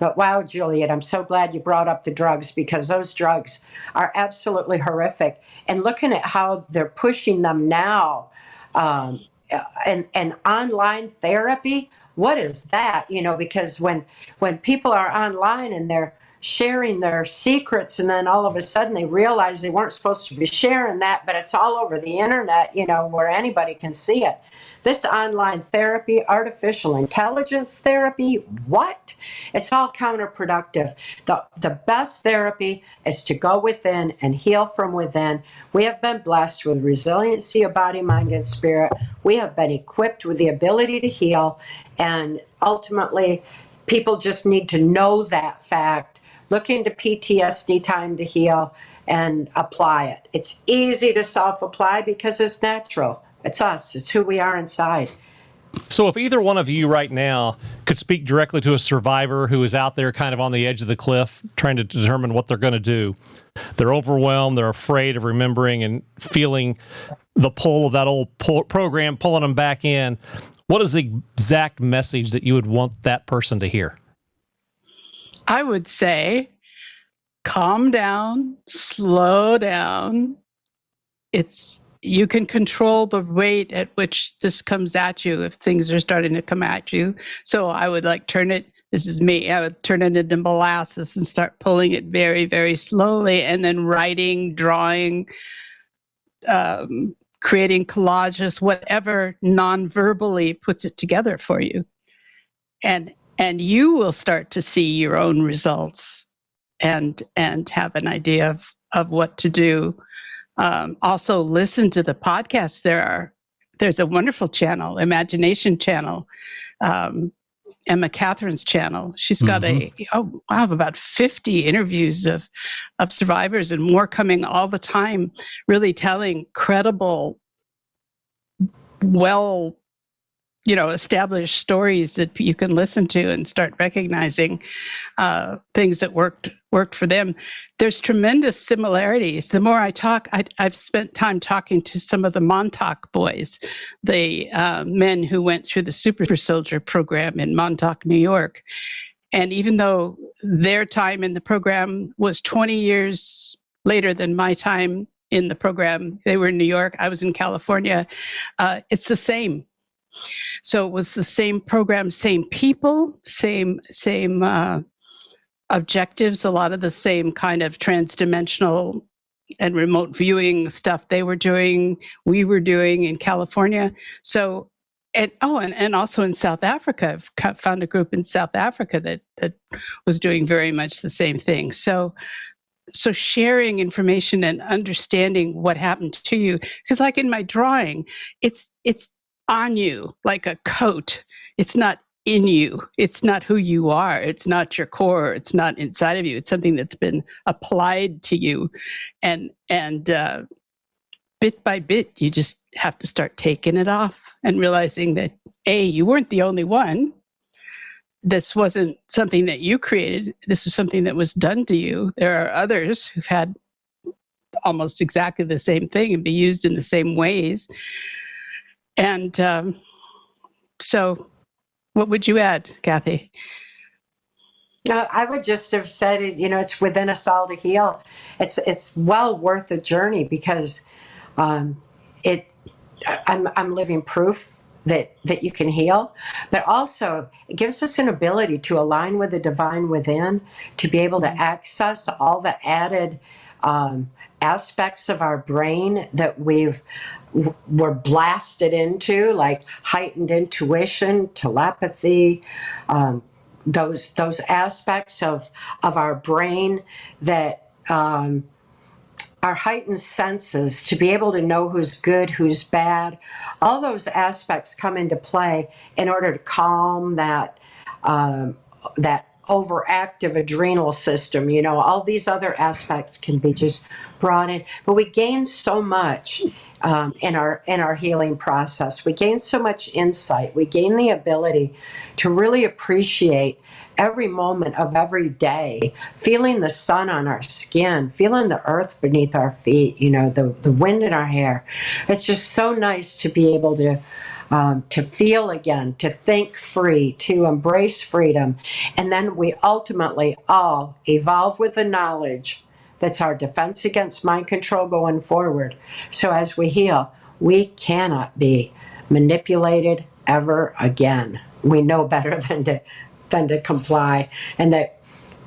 S5: But wow, Juliette, I'm so glad you brought up the drugs, because those drugs are absolutely horrific. And looking at how they're pushing them now, and online therapy, what is that? Because when people are online and they're sharing their secrets, and then all of a sudden they realize they weren't supposed to be sharing that, but it's all over the internet, where anybody can see it. This online therapy, artificial intelligence therapy, what? It's all counterproductive. The best therapy is to go within and heal from within. We have been blessed with resiliency of body, mind, and spirit. We have been equipped with the ability to heal, and ultimately, people just need to know that fact. Look into PTSD Time to Heal and apply it. It's easy to self-apply because it's natural. It's us. It's who we are inside.
S7: So if either one of you right now could speak directly to a survivor who is out there kind of on the edge of the cliff trying to determine what they're going to do, they're overwhelmed, they're afraid of remembering and feeling the pull of that old program pulling them back in, what is the exact message that you would want that person to hear?
S6: I would say, calm down, slow down. You can control the rate at which this comes at you if things are starting to come at you. So I would this is me, I would turn it into molasses and start pulling it very, very slowly, and then writing, drawing, creating collages, whatever non-verbally puts it together for you. And you will start to see your own results and have an idea of what to do. Also listen to the podcasts. There's a wonderful channel, Imagination Channel, Emma Catherine's channel. She's got about 50 interviews of survivors and more coming all the time, really telling credible, established stories that you can listen to and start recognizing things that worked for them. There's tremendous similarities. The more I talk, I've spent time talking to some of the Montauk boys, the men who went through the Super Soldier program in Montauk, New York. And even though their time in the program was 20 years later than my time in the program, they were in New York, I was in California, it's the same. So it was the same program, same people, same objectives, a lot of the same kind of transdimensional and remote viewing stuff they were doing, we were doing in California. So, and also in South Africa, I've found a group in South Africa that was doing very much the same thing. So sharing information and understanding what happened to you, because like in my drawing, it's on you like a coat. It's not in you. It's not who you are. It's not your core. It's not inside of you. It's something that's been applied to you. And bit by bit, you just have to start taking it off and realizing that, you weren't the only one. This wasn't something that you created. This is something that was done to you. There are others who've had almost exactly the same thing and be used in the same ways. And so what would you add, Cathy?
S5: I would just have said, it's within us all to heal. It's well worth a journey because I'm living proof that you can heal, but also it gives us an ability to align with the divine within, to be able to access all the added aspects of our brain that we're blasted into, like heightened intuition, telepathy, those aspects of our brain that our heightened senses, to be able to know who's good, who's bad. All those aspects come into play in order to calm that overactive adrenal system. All these other aspects can be just brought in, but we gain so much in our healing process. We gain so much insight. We gain the ability to really appreciate every moment of every day, feeling the sun on our skin, feeling the earth beneath our feet, the wind in our hair. It's just so nice to be able to feel again, to think free, to embrace freedom. And then we ultimately all evolve with the knowledge that's our defense against mind control going forward. So as we heal, we cannot be manipulated ever again. We know better than to comply. And that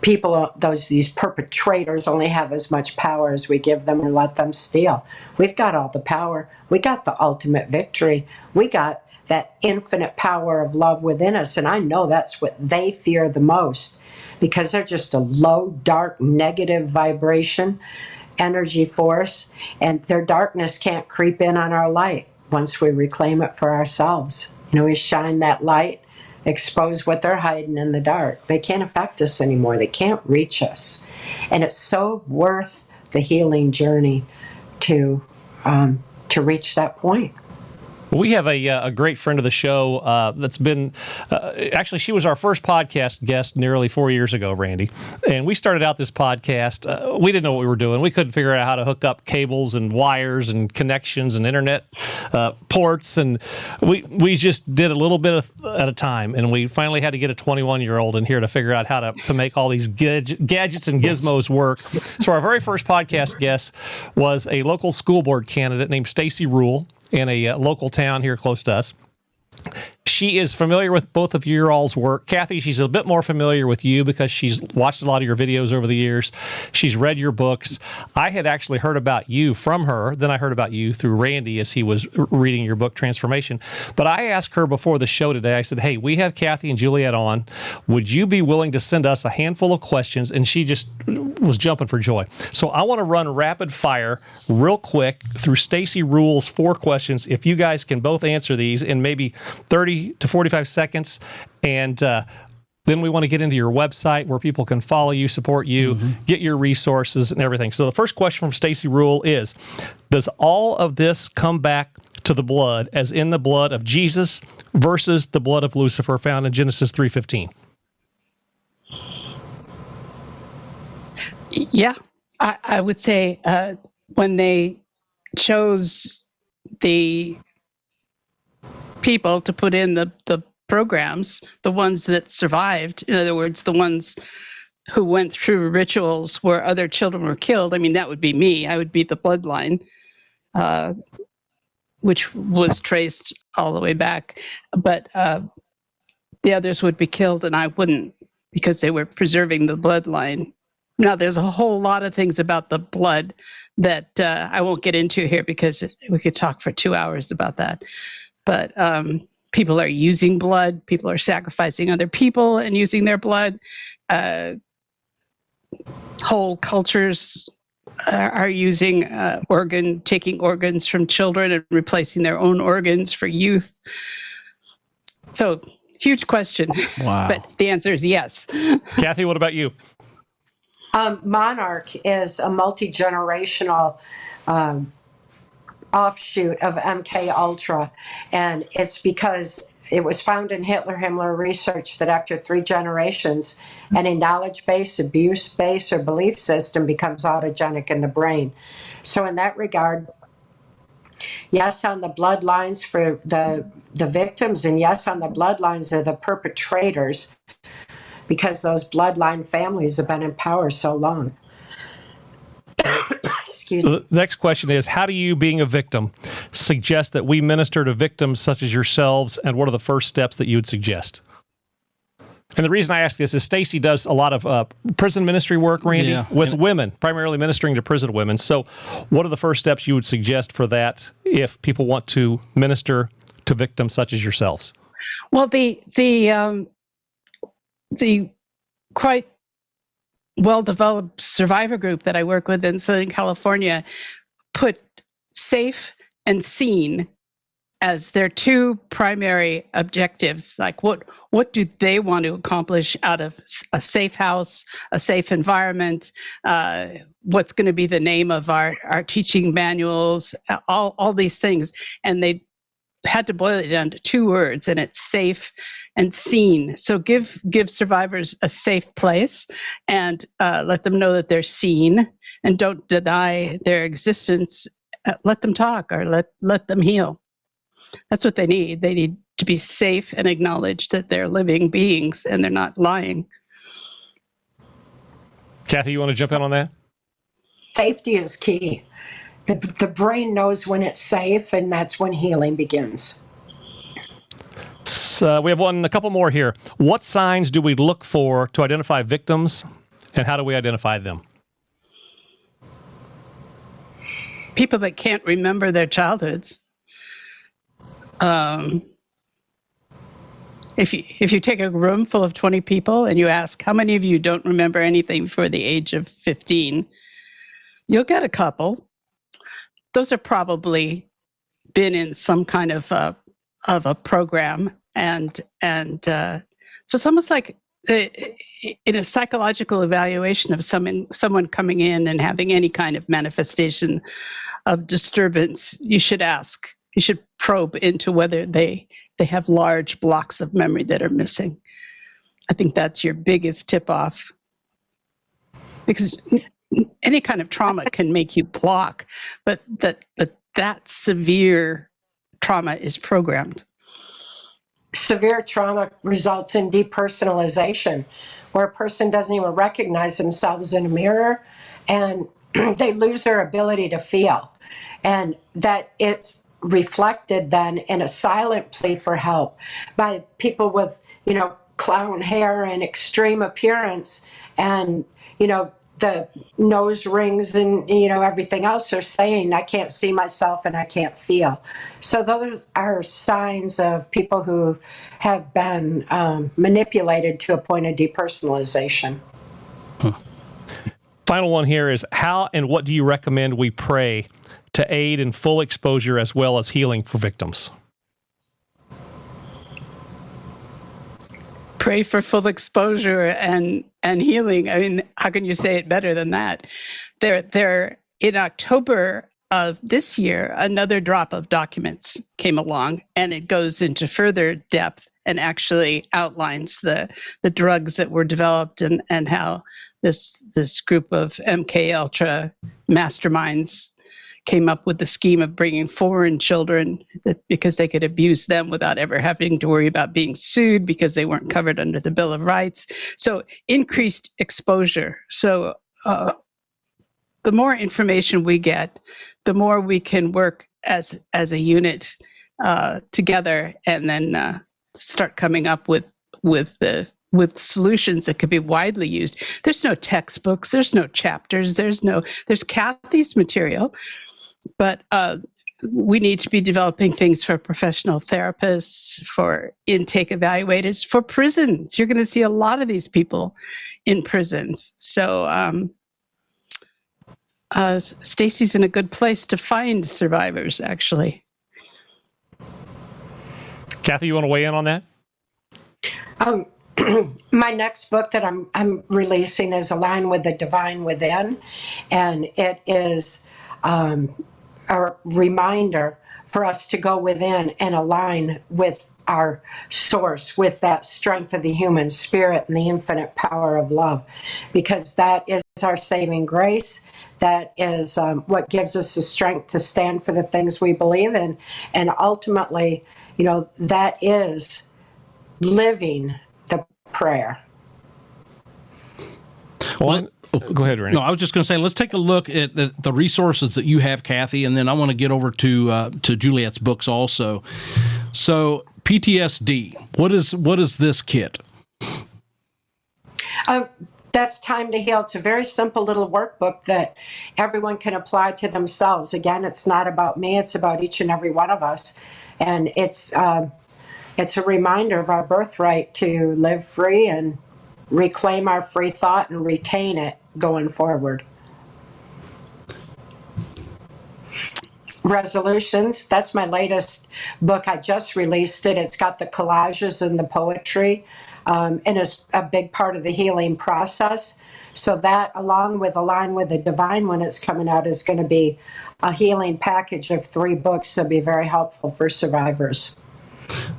S5: people, these perpetrators only have as much power as we give them or let them steal. We've got all the power. We got the ultimate victory. We got that infinite power of love within us. And I know that's what they fear the most, because they're just a low, dark, negative vibration energy force, and their darkness can't creep in on our light once we reclaim it for ourselves. We shine that light, expose what they're hiding in the dark. They can't affect us anymore. They can't reach us. And it's so worth the healing journey to reach that point.
S1: We have a great friend of the show that's been, actually, she was our first podcast guest nearly 4 years ago, Randy. And we started out this podcast. We didn't know what we were doing. We couldn't figure out how to hook up cables and wires and connections and internet ports. And we just did a little bit at a time. And we finally had to get a 21-year-old in here to figure out how to make all these gadgets and gizmos work. So our very first podcast guest was a local school board candidate named Stacy Rule in a local town here close to us. She is familiar with both of your all's work. Cathy, she's a bit more familiar with you because she's watched a lot of your videos over the years. She's read your books. I had actually heard about you from her. Then I heard about you through Randy as he was reading your book, Transformation. But I asked her before the show today, I said, hey, we have Cathy and Juliette on. Would you be willing to send us a handful of questions? And she just was jumping for joy. So I want to run rapid fire real quick through Stacy Rule's 4 questions. If you guys can both answer these in maybe 30 to 45 seconds, and then we want to get into your website where people can follow you, support you, get your resources and everything. So the first question from Stacy Rule is, does all of this come back to the blood, as in the blood of Jesus versus the blood of Lucifer found in Genesis 3:15?
S6: Yeah, I would say when they chose the people to put in the programs, the ones that survived, in other words, the ones who went through rituals where other children were killed, I mean, that would be me. I would be the bloodline, which was traced all the way back. But the others would be killed and I wouldn't, because they were preserving the bloodline. Now, there's a whole lot of things about the blood that I won't get into here because we could talk for 2 hours about that. But people are using blood. People are sacrificing other people and using their blood. Whole cultures are using taking organs from children and replacing their own organs for youth. So, huge question.
S3: Wow.
S6: But the answer is yes.
S1: Cathy, what about you?
S5: Monarch is a multi-generational offshoot of MK Ultra, and it's because it was found in Himmler research that after 3 generations, any knowledge-based, abuse-based, or belief system becomes autogenic in the brain. So in that regard, yes on the bloodlines for the victims, and yes on the bloodlines of the perpetrators, because those bloodline families have been in power so long. Excuse me.
S1: The next question is, how do you, being a victim, suggest that we minister to victims such as yourselves, and what are the first steps that you would suggest? And the reason I ask this is Stacy does a lot of prison ministry work, Randy, with women, primarily ministering to prison women. So what are the first steps you would suggest for that if people want to minister to victims such as yourselves?
S6: Well, the quite well-developed survivor group that I work with in Southern California put safe and seen as their 2 primary objectives. Like what do they want to accomplish out of a safe house, a safe environment, what's going to be the name of our teaching manuals, all these things. And they had to boil it down to 2 words, and it's safe and seen. So give survivors a safe place and let them know that they're seen, and don't deny their existence. Let them talk, or let them heal. That's what they need. They need to be safe and acknowledge that they're living beings and they're not lying.
S1: Cathy, you want to jump in on that?
S5: Safety is key. The brain knows when it's safe, and that's when healing begins.
S1: So we have a couple more here. What signs do we look for to identify victims
S7: And how do we identify them?
S6: People that can't remember their childhoods. If you take a room full of 20 people and you ask how many of you don't remember anything before the age of 15, you'll get a couple. Those are probably been in some kind of a program, and so it's almost like in a psychological evaluation of someone coming in and having any kind of manifestation of disturbance, you should probe into whether they have large blocks of memory that are missing. I think that's your biggest tip-off, because any kind of trauma can make you block, but that severe trauma is programmed.
S5: Severe trauma results in depersonalization, where a person doesn't even recognize themselves in a mirror, and they lose their ability to feel. And that it's reflected then in a silent plea for help by people with, clown hair and extreme appearance, and, the nose rings and, everything else are saying, I can't see myself and I can't feel. So those are signs of people who have been manipulated to a point of depersonalization.
S7: Final one here is, how and what do you recommend we pray to aid in full exposure as well as healing for victims?
S6: Pray for full exposure and healing. I mean, how can you say it better than that? There in October of this year, another drop of documents came along, and it goes into further depth and actually outlines the drugs that were developed and how this group of MK Ultra masterminds came up with the scheme of bringing foreign children because they could abuse them without ever having to worry about being sued because they weren't covered under the Bill of Rights. So increased exposure. So the more information we get, the more we can work as a unit together, and then start coming up with solutions that could be widely used. There's no textbooks, there's no chapters, there's Cathy's material. But we need to be developing things for professional therapists, for intake evaluators, for prisons. You're going to see a lot of these people in prisons. So Stacy's in a good place to find survivors, actually.
S7: Cathy, you want to weigh in on that?
S5: My next book that I'm releasing is Align with the Divine Within, and it is a reminder for us to go within and align with our source, with that strength of the human spirit and the infinite power of love, because that is our saving grace. That is what gives us the strength to stand for the things we believe in, and ultimately, that is living the prayer.
S7: Well, go ahead, Renee.
S3: No, I was just going to say, let's take a look at the resources that you have, Cathy, and then I want to get over to Juliette's books also. So, PTSD, what is this kit?
S5: That's Time to Heal. It's a very simple little workbook that everyone can apply to themselves. Again, it's not about me; it's about each and every one of us, and it's a reminder of our birthright to live free and reclaim our free thought and retain it going forward. Resolutions, that's my latest book. I just released it. It's got the collages and the poetry, and it's a big part of the healing process. So that, along with Align with the Divine, when it's coming out, is going to be a healing package of 3 books that'll be very helpful for survivors.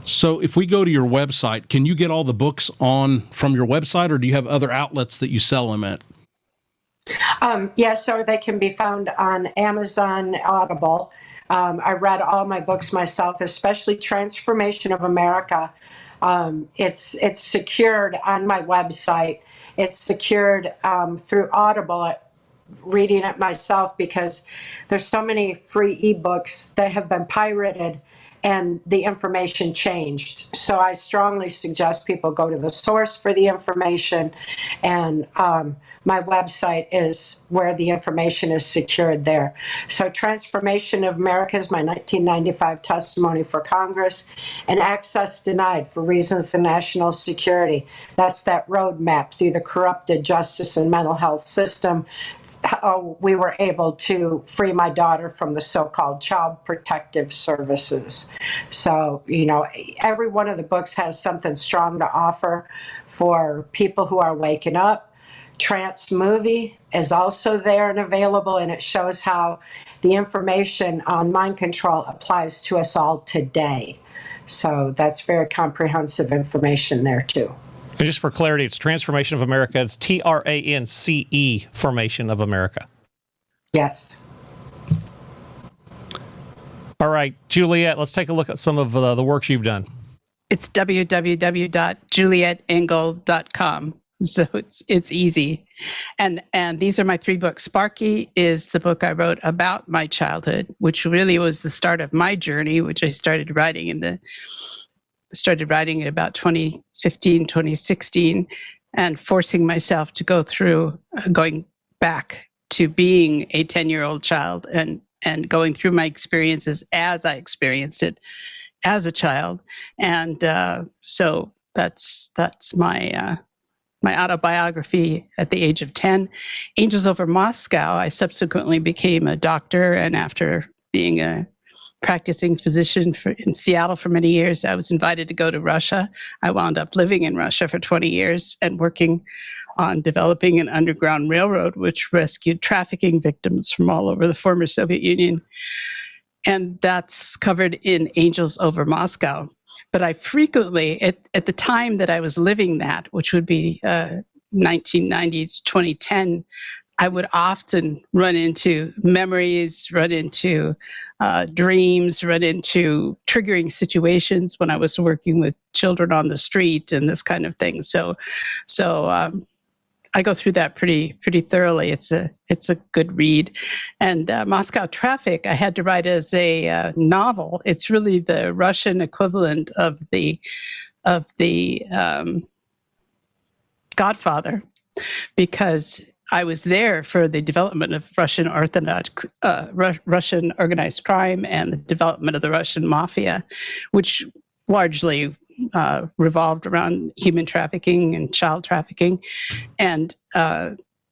S3: So if we go to your website, can you get all the books from your website, or do you have other outlets that you sell them at?
S5: Yes, or they can be found on Amazon, Audible. I read all my books myself, especially Transformation of America. It's secured on my website. It's secured through Audible, reading it myself, because there's so many free ebooks that have been pirated and the information changed. So I strongly suggest people go to the source for the information. And my website is where the information is secured there. So Transformation of America is my 1995 testimony for Congress, and Access Denied for Reasons of National Security. That's that roadmap through the corrupted justice and mental health system. How we were able to free my daughter from the so-called Child Protective Services. So, every one of the books has something strong to offer for people who are waking up. Trance Movie is also there and available, and it shows how the information on mind control applies to us all today. So that's very comprehensive information there too.
S1: And just for clarity, it's Transformation of America. It's TRANCE, Formation of America.
S5: Yes.
S1: All right, Juliette, let's take a look at some of the works you've done.
S6: It's www.julietteengel.com. So it's easy. And these are my 3 books. Sparky is the book I wrote about my childhood, which really was the start of my journey, which I started writing in about 2015, 2016, and forcing myself to going back to being a 10-year-old child and going through my experiences as I experienced it as a child. And so that's my autobiography at the age of 10. Angels Over Moscow, I subsequently became a doctor, and after being a practicing physician in Seattle for many years, I was invited to go to Russia. I wound up living in Russia for 20 years and working on developing an underground railroad which rescued trafficking victims from all over the former Soviet Union. And that's covered in Angels Over Moscow. But I frequently, at the time that I was living that, which would be 1990 to 2010, I would often run into memories, run into dreams, run into triggering situations when I was working with children on the street and this kind of thing. So I go through that pretty thoroughly. It's a good read. And Moscow Traffic, I had to write as a novel. It's really the Russian equivalent of the Godfather, because I was there for the development of Russian organized crime and the development of the Russian mafia, which largely revolved around human trafficking and child trafficking. And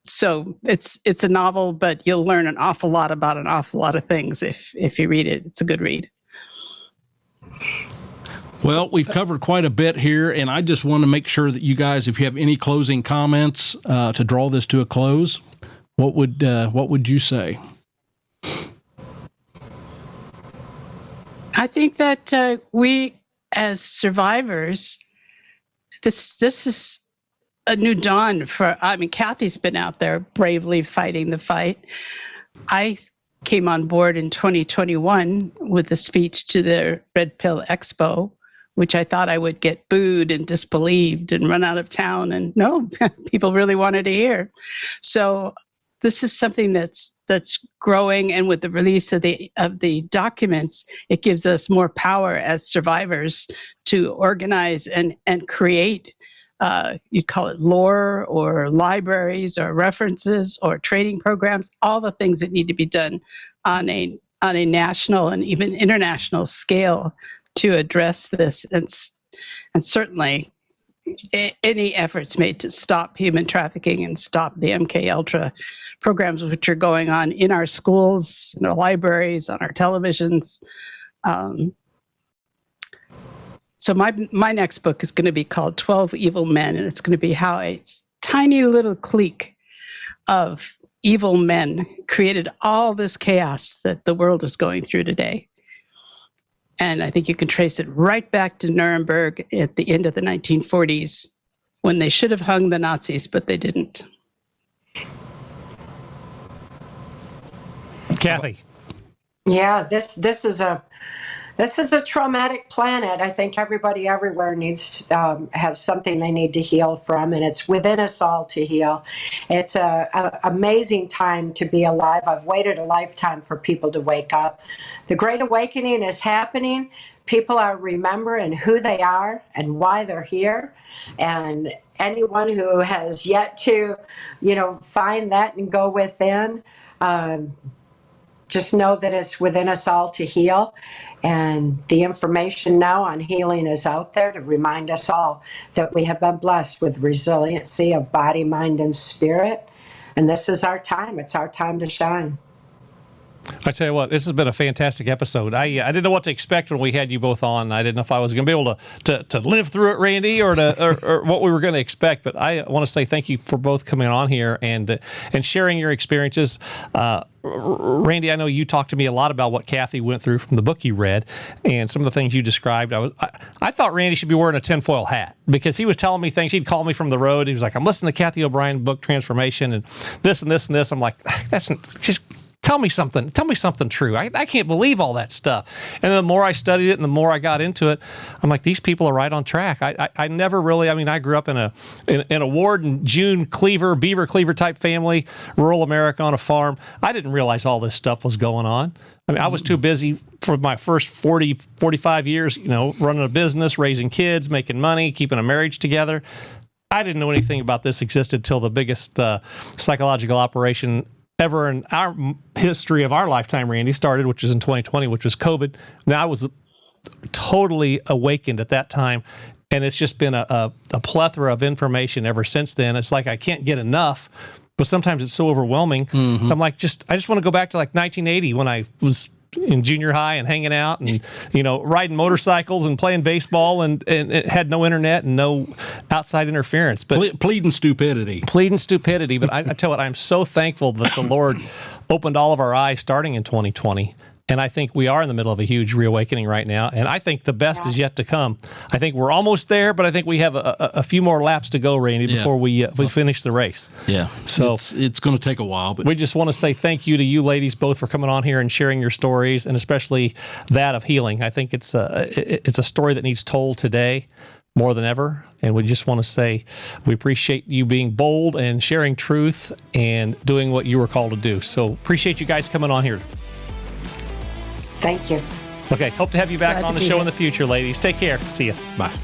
S6: so it's a novel, but you'll learn an awful lot about an awful lot of things if you read it. It's a good read.
S3: Well, we've covered quite a bit here, and I just want to make sure that you guys, if you have any closing comments to draw this to a close, what would you say?
S6: I think that we, as survivors, this is a new dawn Cathy's been out there bravely fighting the fight. I came on board in 2021 with a speech to the Red Pill Expo, which I thought I would get booed and disbelieved and run out of town. And no, people really wanted to hear. So this is something that's growing, and with the release of the documents, it gives us more power as survivors to organize and create. You'd call it lore or libraries or references or training programs, all the things that need to be done on a national and even international scale to address this, and certainly any efforts made to stop human trafficking and stop the MK Ultra programs which are going on in our schools, in our libraries, on our televisions. So my next book is going to be called 12 Evil Men, and it's going to be how a tiny little clique of evil men created all this chaos that the world is going through today. And I think you can trace it right back to Nuremberg at the end of the 1940s, when they should have hung the Nazis, but they didn't.
S1: Cathy.
S5: Yeah, this is a traumatic planet. I think everybody everywhere has something they need to heal from, and it's within us all to heal. It's a amazing time to be alive. I've waited a lifetime for people to wake up. The Great Awakening is happening. People are remembering who they are and why they're here, and anyone who has yet to, find that and go within, just know that it's within us all to heal. And the information now on healing is out there to remind us all that we have been blessed with resiliency of body, mind, and spirit. And this is our time. It's our time to shine.
S1: I tell you what, this has been a fantastic episode. I didn't know what to expect when we had you both on. I didn't know if I was going to be able to live through it, Randy, or what we were going to expect. But I want to say thank you for both coming on here and sharing your experiences. Randy, I know you talked to me a lot about what Cathy went through from the book you read and some of the things you described. I thought Randy should be wearing a tinfoil hat because he was telling me things. He'd call me from the road. He was like, I'm listening to Cathy O'Brien book Transformation and this and this and this. I'm like, that's just... Tell me something true. I can't believe all that stuff. And the more I studied it and the more I got into it, I'm like, these people are right on track. I never really, I grew up in a Ward and June beaver cleaver type family, rural America on a farm. I didn't realize all this stuff was going on. I was too busy for my first 40, 45 years, running a business, raising kids, making money, keeping a marriage together. I didn't know anything about this existed till the biggest psychological operation ever in our history of our lifetime, Randy, started, which was in 2020, which was COVID. Now, I was totally awakened at that time, and it's just been a plethora of information ever since then. It's like I can't get enough, but sometimes it's so overwhelming. Mm-hmm. I'm like, I just want to go back to like 1980 when I was in junior high and hanging out and riding motorcycles and playing baseball and it had no internet and no outside interference. But
S3: pleading stupidity.
S1: But I tell you what, I'm so thankful that the Lord opened all of our eyes starting in 2020. And I think we are in the middle of a huge reawakening right now. And I think the best is yet to come. I think we're almost there, but I think we have a few more laps to go, Randy, before we finish the race.
S3: Yeah. So it's going to take a while. But
S1: we just want to say thank you to you ladies both for coming on here and sharing your stories, and especially that of healing. I think it's a story that needs told today more than ever. And we just want to say we appreciate you being bold and sharing truth and doing what you were called to do. So appreciate you guys coming on here.
S5: Thank you.
S1: Okay, hope to have you back on the show in the future, ladies. Take care. See you.
S3: Bye.